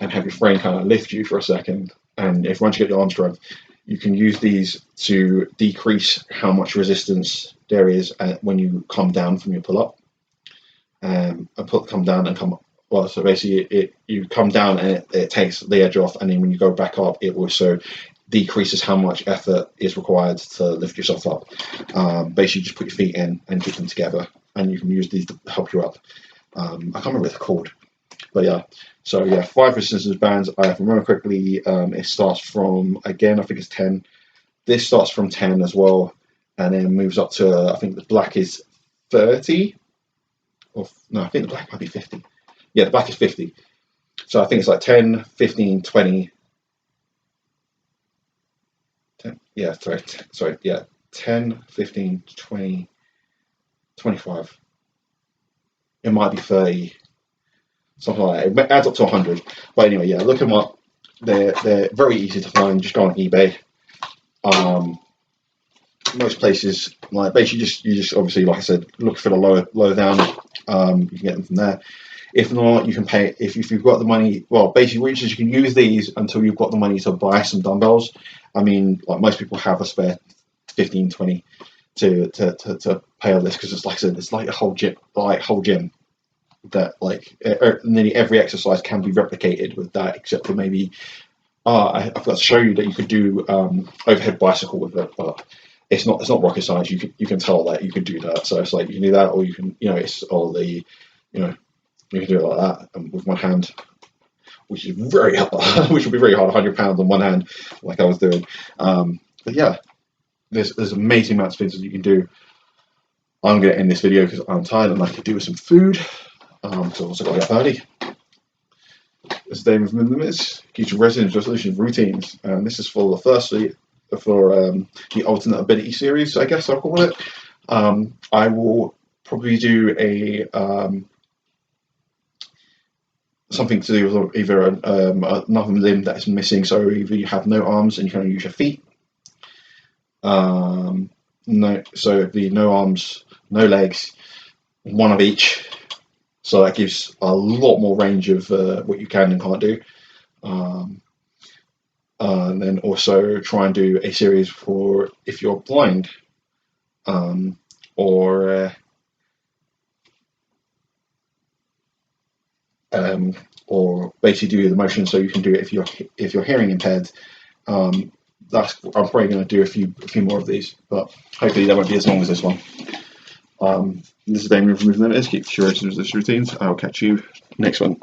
and have your frame kind of lift you for a second, and if once you get your arms drugged, you can use these to decrease how much resistance there is when you come down from your pull up. Come down and come up. Well, so basically, you come down and it takes the edge off, and then when you go back up, it also decreases how much effort is required to lift yourself up. Basically, just put your feet in and keep them together, and you can use these to help you up. I can't remember what they're called, but yeah. So yeah, 5 resistance bands. I remember quickly. It starts from, again, I think it's 10. This starts from 10 as well, and then moves up to, I think the black is 30. Or no, I think the black might be 50. Yeah, the black is 50. So I think it's like 10, 15, 20. 10, yeah, sorry, yeah, 10, 15, 20, 25. It might be 30, something like that. It adds up to 100. But anyway, yeah, look them up. They're very easy to find. Just go on eBay. Most places, like basically, you just obviously, like I said, look for the lower down. You can get them from there. If not, you can pay if you've got the money. Well, basically, you can use these until you've got the money to buy some dumbbells. I mean, like most people have a spare 15, 20 to pay on this, because it's, like I said, it's like a whole gym, that like nearly every exercise can be replicated with that, except for maybe I forgot to show you that you could do overhead bicycle with it, but it's not rocket science. You can tell that you could do that. So it's like you can do that, or you can, it's all the, you can do it like that, and with one hand, which is very hard, which would be very hard. 100 pounds on one hand, like I was doing. But yeah, there's amazing amounts of things that you can do. I'm going to end this video because I'm tired and I could do with some food. So I've also got to get early. This is David from The Limits, Future Resolution Resolution Routines, and this is for the Alternate Ability series, I guess I'll call it. I will probably do a something to do with either another limb that is missing. So either you have no arms and you can only use your feet. So it'd be no arms, no legs, one of each. So that gives a lot more range of what you can and can't do. And then also try and do a series for if you're blind, or basically do the motion so you can do it if you're hearing impaired. I'm probably going to do a few more of these, but hopefully that won't be as long as this one. This is Damien from Movement Limited. Keep curating this routines. I'll catch you next one.